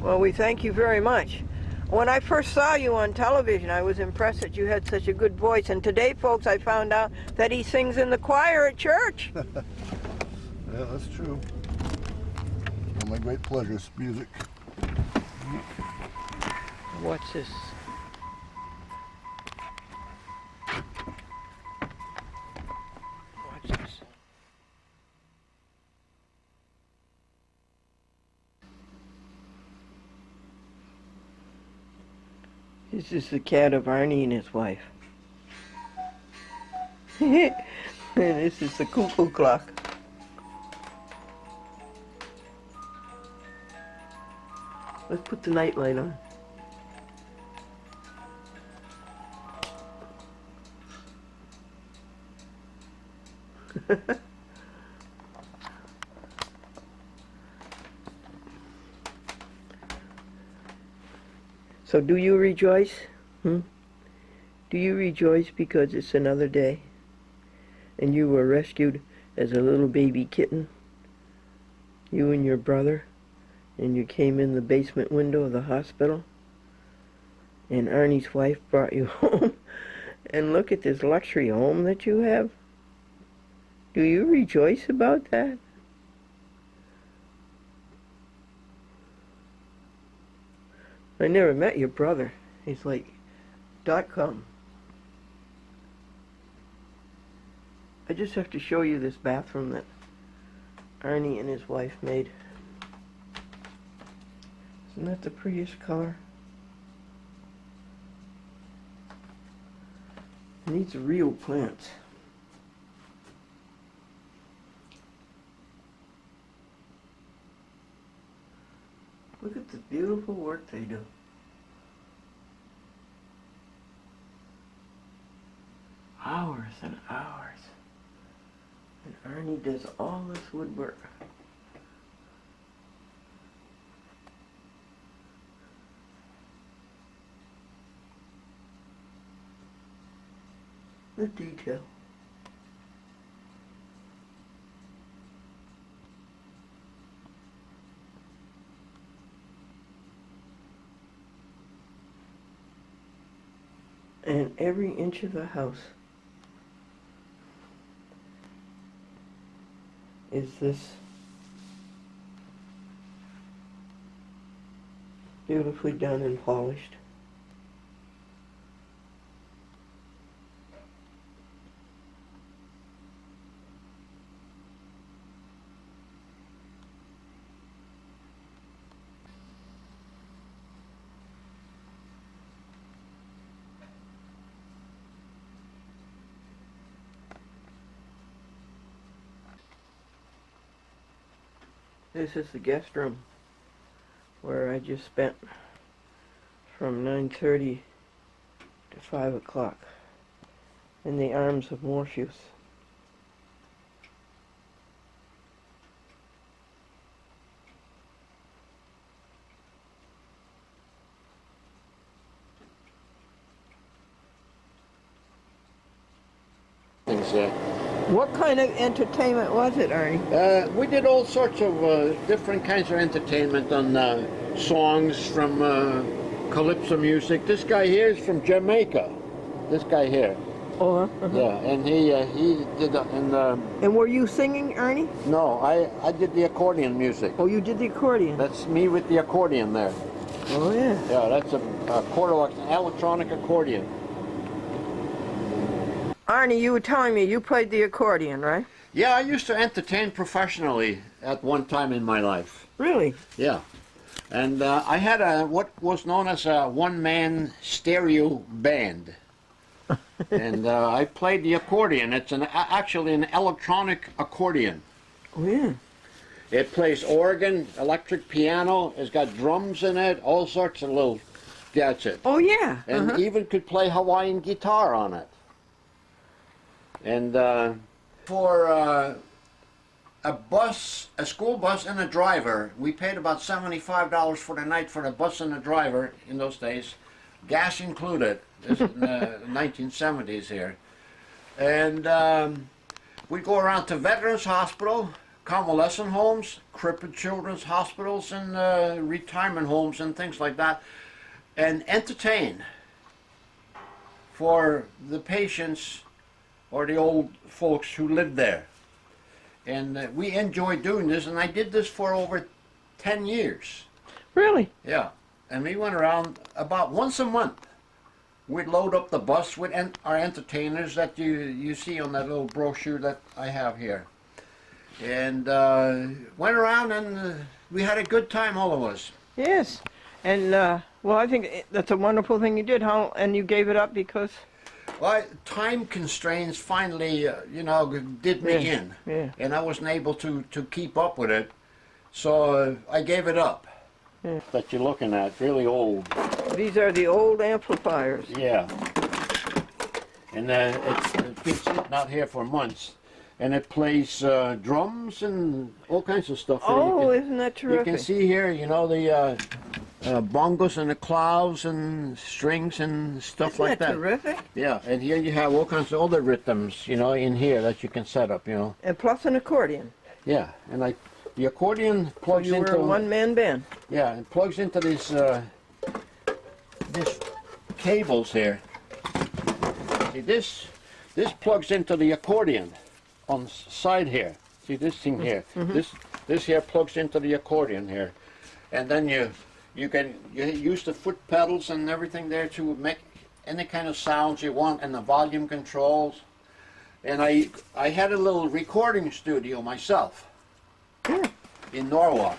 Well, we thank you very much. When I first saw you on television, I was impressed that you had such a good voice. And today, folks, I found out that he sings in the choir at church. Yeah, that's true. One of my great pleasures, music. What's this? What's this? This is the cat of Arnie and his wife. And this is the cuckoo clock. Let's put the night light on. So do you rejoice? Do you rejoice because it's another day and you were rescued as a little baby kitten? You and your brother, and you came in the basement window of the hospital, and Arnie's wife brought you home. And look at this luxury home that you have. Do you rejoice about that? I never met your brother. He's like .com. I just have to show you this bathroom that Arnie and his wife made. Isn't that the prettiest color? And these are real plants. Look at the beautiful work they do. Hours and hours. And Arnie does all this woodwork. The detail. And every inch of the house is this beautifully done and polished. This is the guest room where I just spent from 9:30 to 5 o'clock in the arms of Morpheus. Things there. What kind of entertainment was it, Arnie? We did all sorts of different kinds of entertainment on songs from calypso music. This guy here is from Jamaica. This guy here. Oh, Yeah, and he did And were you singing, Arnie? no, I did the accordion music. Oh, you did the accordion. That's me with the accordion there. Oh, yeah. Yeah, that's an electronic accordion. Arnie, you were telling me you played the accordion, right? Yeah, I used to entertain professionally at one time in my life. Really? Yeah. And I had what was known as a one-man stereo band. And I played the accordion. It's actually an electronic accordion. Oh, yeah. It plays organ, electric piano, it's got drums in it, all sorts of little gadgets. Oh, yeah. And even could play Hawaiian guitar on it. And for a school bus and a driver, we paid about $75 for the night for the bus and the driver in those days, gas included. This is in the 1970s here. And we'd go around to Veterans Hospital, convalescent homes, crippled children's hospitals, and retirement homes and things like that, and entertain for the patients or the old folks who lived there. And we enjoyed doing this, and I did this for over 10 years. Really? Yeah, and we went around about once a month. We'd load up the bus with our entertainers that you see on that little brochure that I have here. And went around, and we had a good time, all of us. Yes. And, well, I think that's a wonderful thing you did. And you gave it up because? Well, time constraints finally, did me in. Yeah. And I wasn't able to keep up with it. So I gave it up. Yeah. That you're looking at, really old. These are the old amplifiers. Yeah. And it's been sitting out here for months. And it plays drums and all kinds of stuff. Oh, isn't that terrific? You can see here, the bongos and the clouds and strings and stuff like that. Isn't that terrific? Yeah, and here you have all kinds of other rhythms, in here that you can set up, And plus an accordion. Yeah, and the accordion plugs So you into were a one-man band. Yeah, it plugs into these cables here. See, this plugs into the accordion on the side here. See this thing here. This here plugs into the accordion here, and then you use the foot pedals and everything there to make any kind of sounds you want, and the volume controls. And I had a little recording studio myself in Norwalk.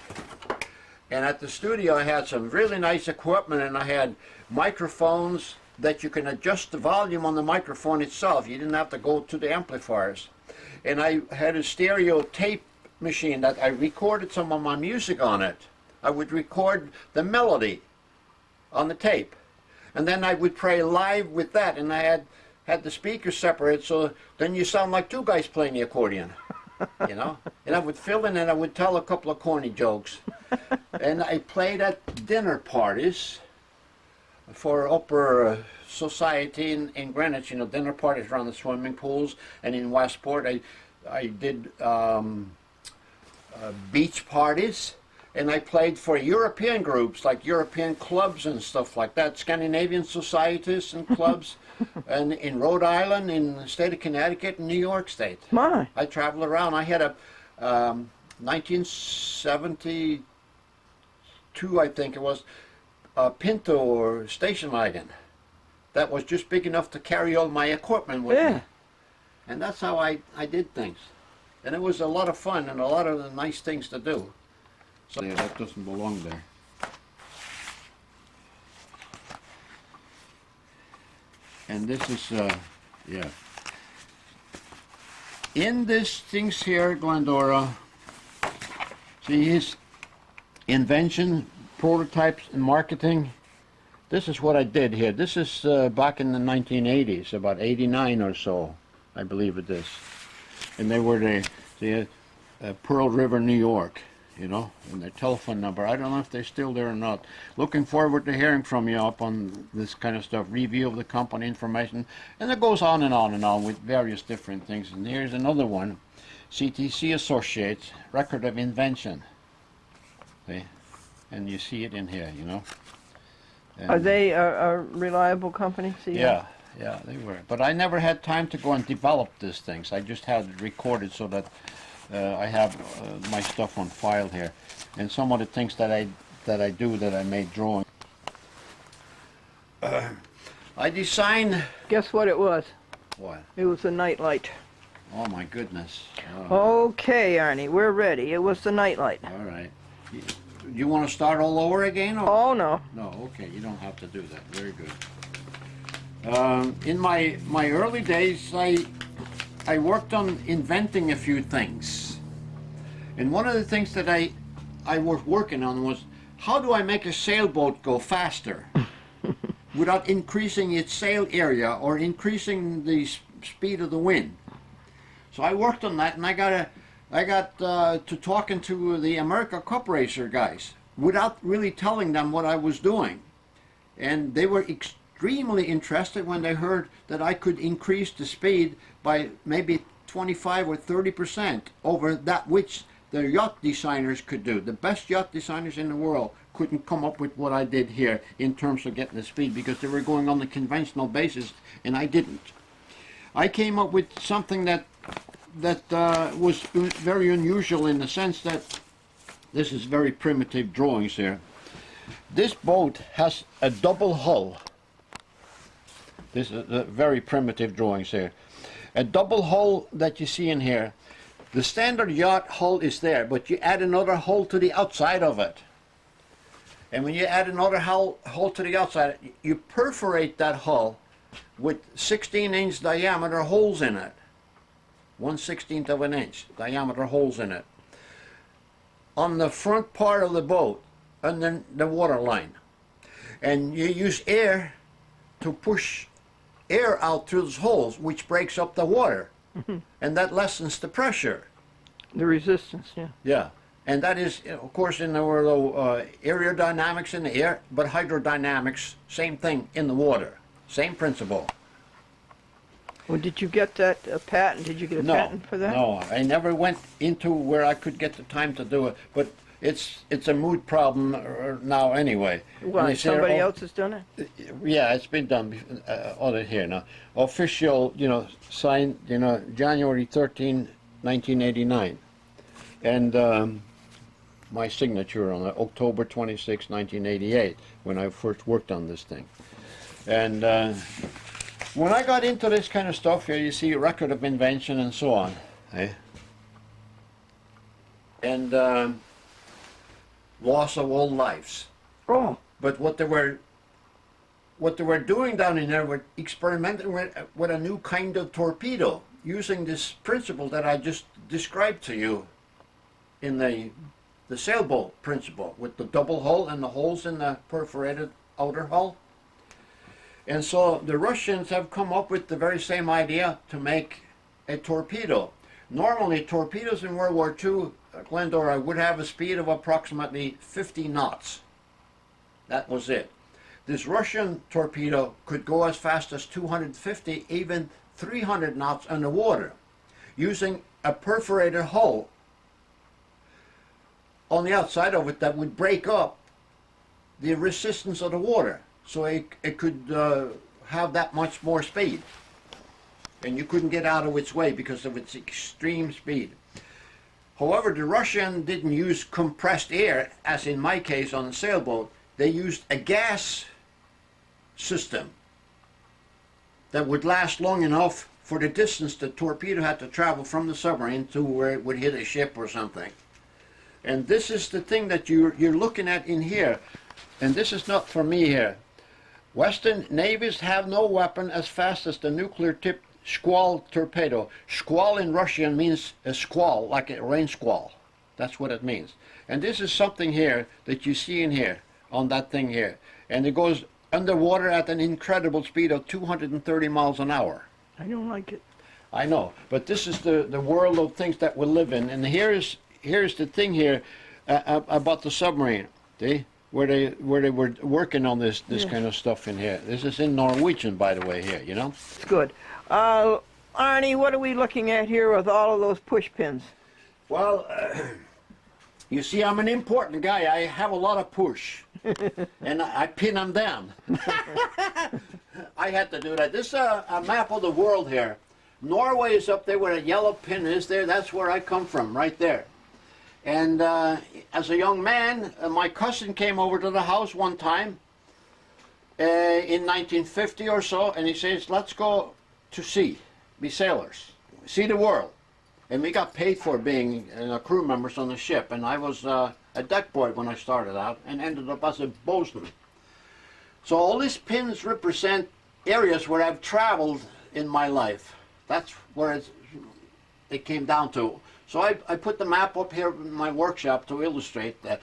And at the studio I had some really nice equipment, and I had microphones that you can adjust the volume on the microphone itself. You didn't have to go to the amplifiers. And I had a stereo tape machine that I recorded some of my music on it. I would record the melody on the tape, and then I would play live with that, and I had the speakers separate, so then you sound like two guys playing the accordion. And I would fill in and I would tell a couple of corny jokes. And I played at dinner parties for upper society in Greenwich, dinner parties around the swimming pools, and in Westport I did beach parties, and I played for European groups, like European clubs and stuff like that, Scandinavian societies and clubs, and in Rhode Island, in the state of Connecticut, and New York State. My. I traveled around. I had a 1972, I think it was, a Pinto or station wagon that was just big enough to carry all my equipment with me. And that's how I did things. And it was a lot of fun and a lot of nice things to do. So that doesn't belong there. And this is, yeah. In this things here, Glendora, See his invention, prototypes, and marketing. This is what I did here. This is back in the 1980s, about 89 or so, I believe it is. And they were the Pearl River, New York, you know, and their telephone number. I don't know if they're still there or not. Looking forward to hearing from you up on this kind of stuff, review of the company information, and it goes on and on and on with various different things. And here's another one, CTC Associates, Record of Invention. See? And you see it in here, you know. And Are they a reliable company? See? yeah, they were. But I never had time to go and develop these things. I just had it recorded so that I have my stuff on file here. And some of the things that I made drawing. I designed. Guess what it was? What? It was a nightlight. Oh my goodness. Okay, Arnie, we're ready. It was the nightlight. All right. You want to start all over again? Or? Oh, no. No, okay, you don't have to do that. Very good. In my early days, I worked on inventing a few things. And one of the things that I was working on was, how do I make a sailboat go faster without increasing its sail area or increasing the speed of the wind? So I worked on that, and I got to talking to the America Cup Racer guys without really telling them what I was doing. And they were extremely interested when they heard that I could increase the speed by maybe 25 or 30% over that which the yacht designers could do. The best yacht designers in the world couldn't come up with what I did here in terms of getting the speed, because they were going on the conventional basis and I didn't. I came up with something that was very unusual in the sense that this is very primitive drawings here. This boat has a double hull. This is very primitive drawings here. A double hull that you see in here. The standard yacht hull is there, but you add another hull to the outside of it. And when you add another hull to the outside, you perforate that hull with 16-inch diameter holes in it. 1/16 of an inch diameter holes in it. On the front part of the boat, and then the water line. And you use air to push air out through those holes, which breaks up the water. And that lessens the pressure. The resistance, yeah. Yeah. And that is, of course, in the world, aerodynamics in the air, but hydrodynamics, same thing in the water. Same principle. Well, did you get that patent? Did you get a patent for that? No, I never went into where I could get the time to do it. But it's a mood problem now anyway. Why, somebody else has done it? Yeah, it's been done on it here now. Official, signed, January 13, 1989. And my signature on it, October 26, 1988, when I first worked on this thing. And when I got into this kind of stuff here, you see a record of invention and so on. Eh? And loss of all lives. Oh. But what they were doing down in there were experimenting with a new kind of torpedo, using this principle that I just described to you in the sailboat principle, with the double hull and the holes in the perforated outer hull. And so the Russians have come up with the very same idea to make a torpedo. Normally, torpedoes in World War II, Glendora, would have a speed of approximately 50 knots. That was it. This Russian torpedo could go as fast as 250, even 300 knots underwater, using a perforated hull on the outside of it that would break up the resistance of the water, so it could have that much more speed. And you couldn't get out of its way because of its extreme speed. However, the Russian didn't use compressed air, as in my case on the sailboat. They used a gas system that would last long enough for the distance the torpedo had to travel from the submarine to where it would hit a ship or something. And this is the thing that you're looking at in here. And this is not for me here. Western navies have no weapon as fast as the nuclear-tipped squall torpedo. Squall in Russian means a squall, like a rain squall. That's what it means. And this is something here that you see in here, on that thing here. And it goes underwater at an incredible speed of 230 miles an hour. I don't like it. I know, but this is the world of things that we live in. And here's the thing here about the submarine, see? Where they were working on this kind of stuff in here. This is in Norwegian, by the way, here, you know? It's good. Arnie, what are we looking at here with all of those push pins? Well, you see, I'm an important guy. I have a lot of push, and I pin them down. I had to do that. This is a map of the world here. Norway is up there where a yellow pin is there. That's where I come from, right there. And as a young man, my cousin came over to the house one time in 1950 or so, and he says, let's go to sea, be sailors, see the world. And we got paid for being crew members on the ship, and I was a deck boy when I started out and ended up as a bosun. So all these pins represent areas where I've traveled in my life. That's where it came down to. So I put the map up here in my workshop to illustrate that.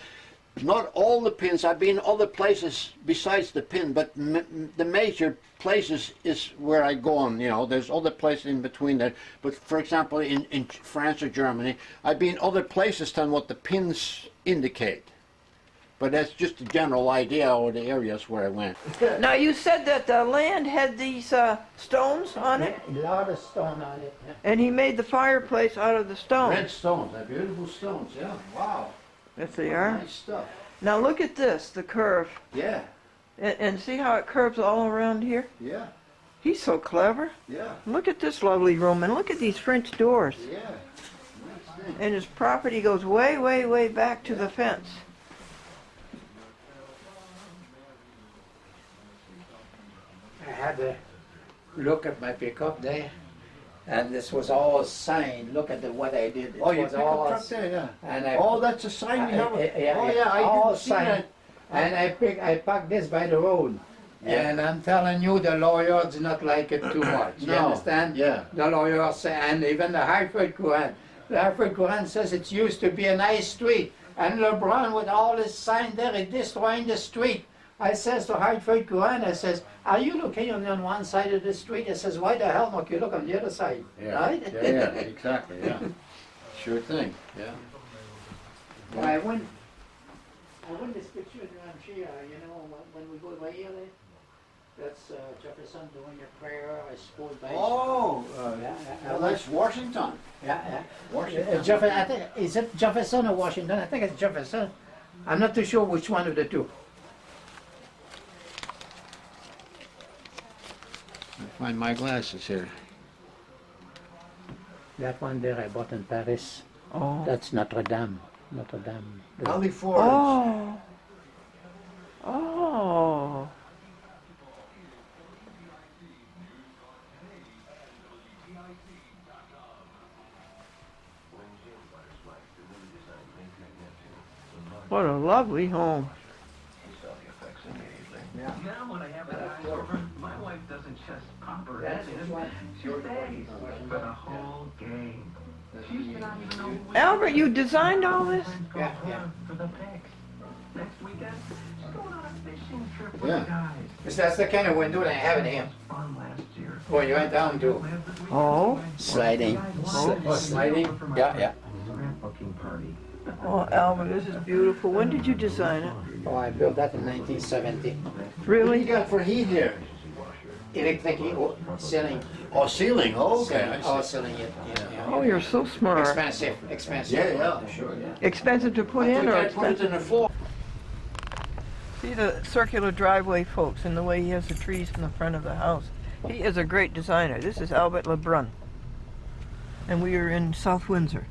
Not all the pins, I've been other places besides the pin, but the major places is where I go on, you know. There's other places in between there. But for example, in France or Germany, I've been other places than what the pins indicate. But that's just a general idea of the areas where I went. Now, you said that the land had these stones on it, A lot of stone on it. Yeah. and he made the fireplace out of the stones. Red stones, they're beautiful stones, yeah. Wow. Yes, they are. Nice stuff. Now, look at this, the curve. Yeah, And see how it curves all around here? yeah, He's so clever. yeah, Look at this lovely room, and look at these French doors. yeah. Nice thing. And his property goes way, way, way back to the fence. I had a look at my pickup there, and this was all signed. Look at what I did. It Oh, you was pick all up truck there, yeah. And I, Oh, that's a sign you have. yeah, Oh, yeah, I all didn't see signed. that. And I parked this by the road. Yeah. And I'm telling you, the lawyers do not like it too much. You No, understand? yeah. The lawyers say, and even the Hartford Courant. The Hartford Courant says it used to be a nice street. And LeBron, with all his sign there, is destroying the street. I says to Hartford Courant, I says, are you looking on one side of the street? I says, why the hell don't you look on the other side? Yeah, Right? yeah, exactly, yeah. Sure thing, yeah. I win this picture around here, you know, when we go by here, that's Jefferson doing a prayer, I suppose, by Oh, well, that's Washington. yeah. Washington. I think, is it Jefferson or Washington? I think it's Jefferson. I'm not too sure which one of the two. Find my glasses here. That one there I bought in Paris. Oh. That's Notre Dame. Notre Dame. Valley Forge. Oh. Oh. What a lovely home. Now when I have the guys over, my wife doesn't just pop her head in, she stays for the whole game. She's been on even a week. Albert, you designed all this? Yeah, yeah. For the pics. Next weekend, she's going on a fishing trip with Yeah. the guys. That's the kind of window that I have in here. Fun last year. When you went down to Oh. sliding. Sliding? Yeah. Scrapbooking party. Oh, Albert, this is beautiful. When did you design it? Oh, I built that in 1970. What do you Really? got for heat here? Electric ceiling. Oh, ceiling, oh, okay, I Oh, see. ceiling it. Yeah. Oh, you're so smart. Expensive. Yeah, sure, yeah. Expensive to put I in think or I put it expensive? in the floor. See the circular driveway, folks, and the way he has the trees in the front of the house. He is a great designer. This is Albert Lebrun. And we are in South Windsor.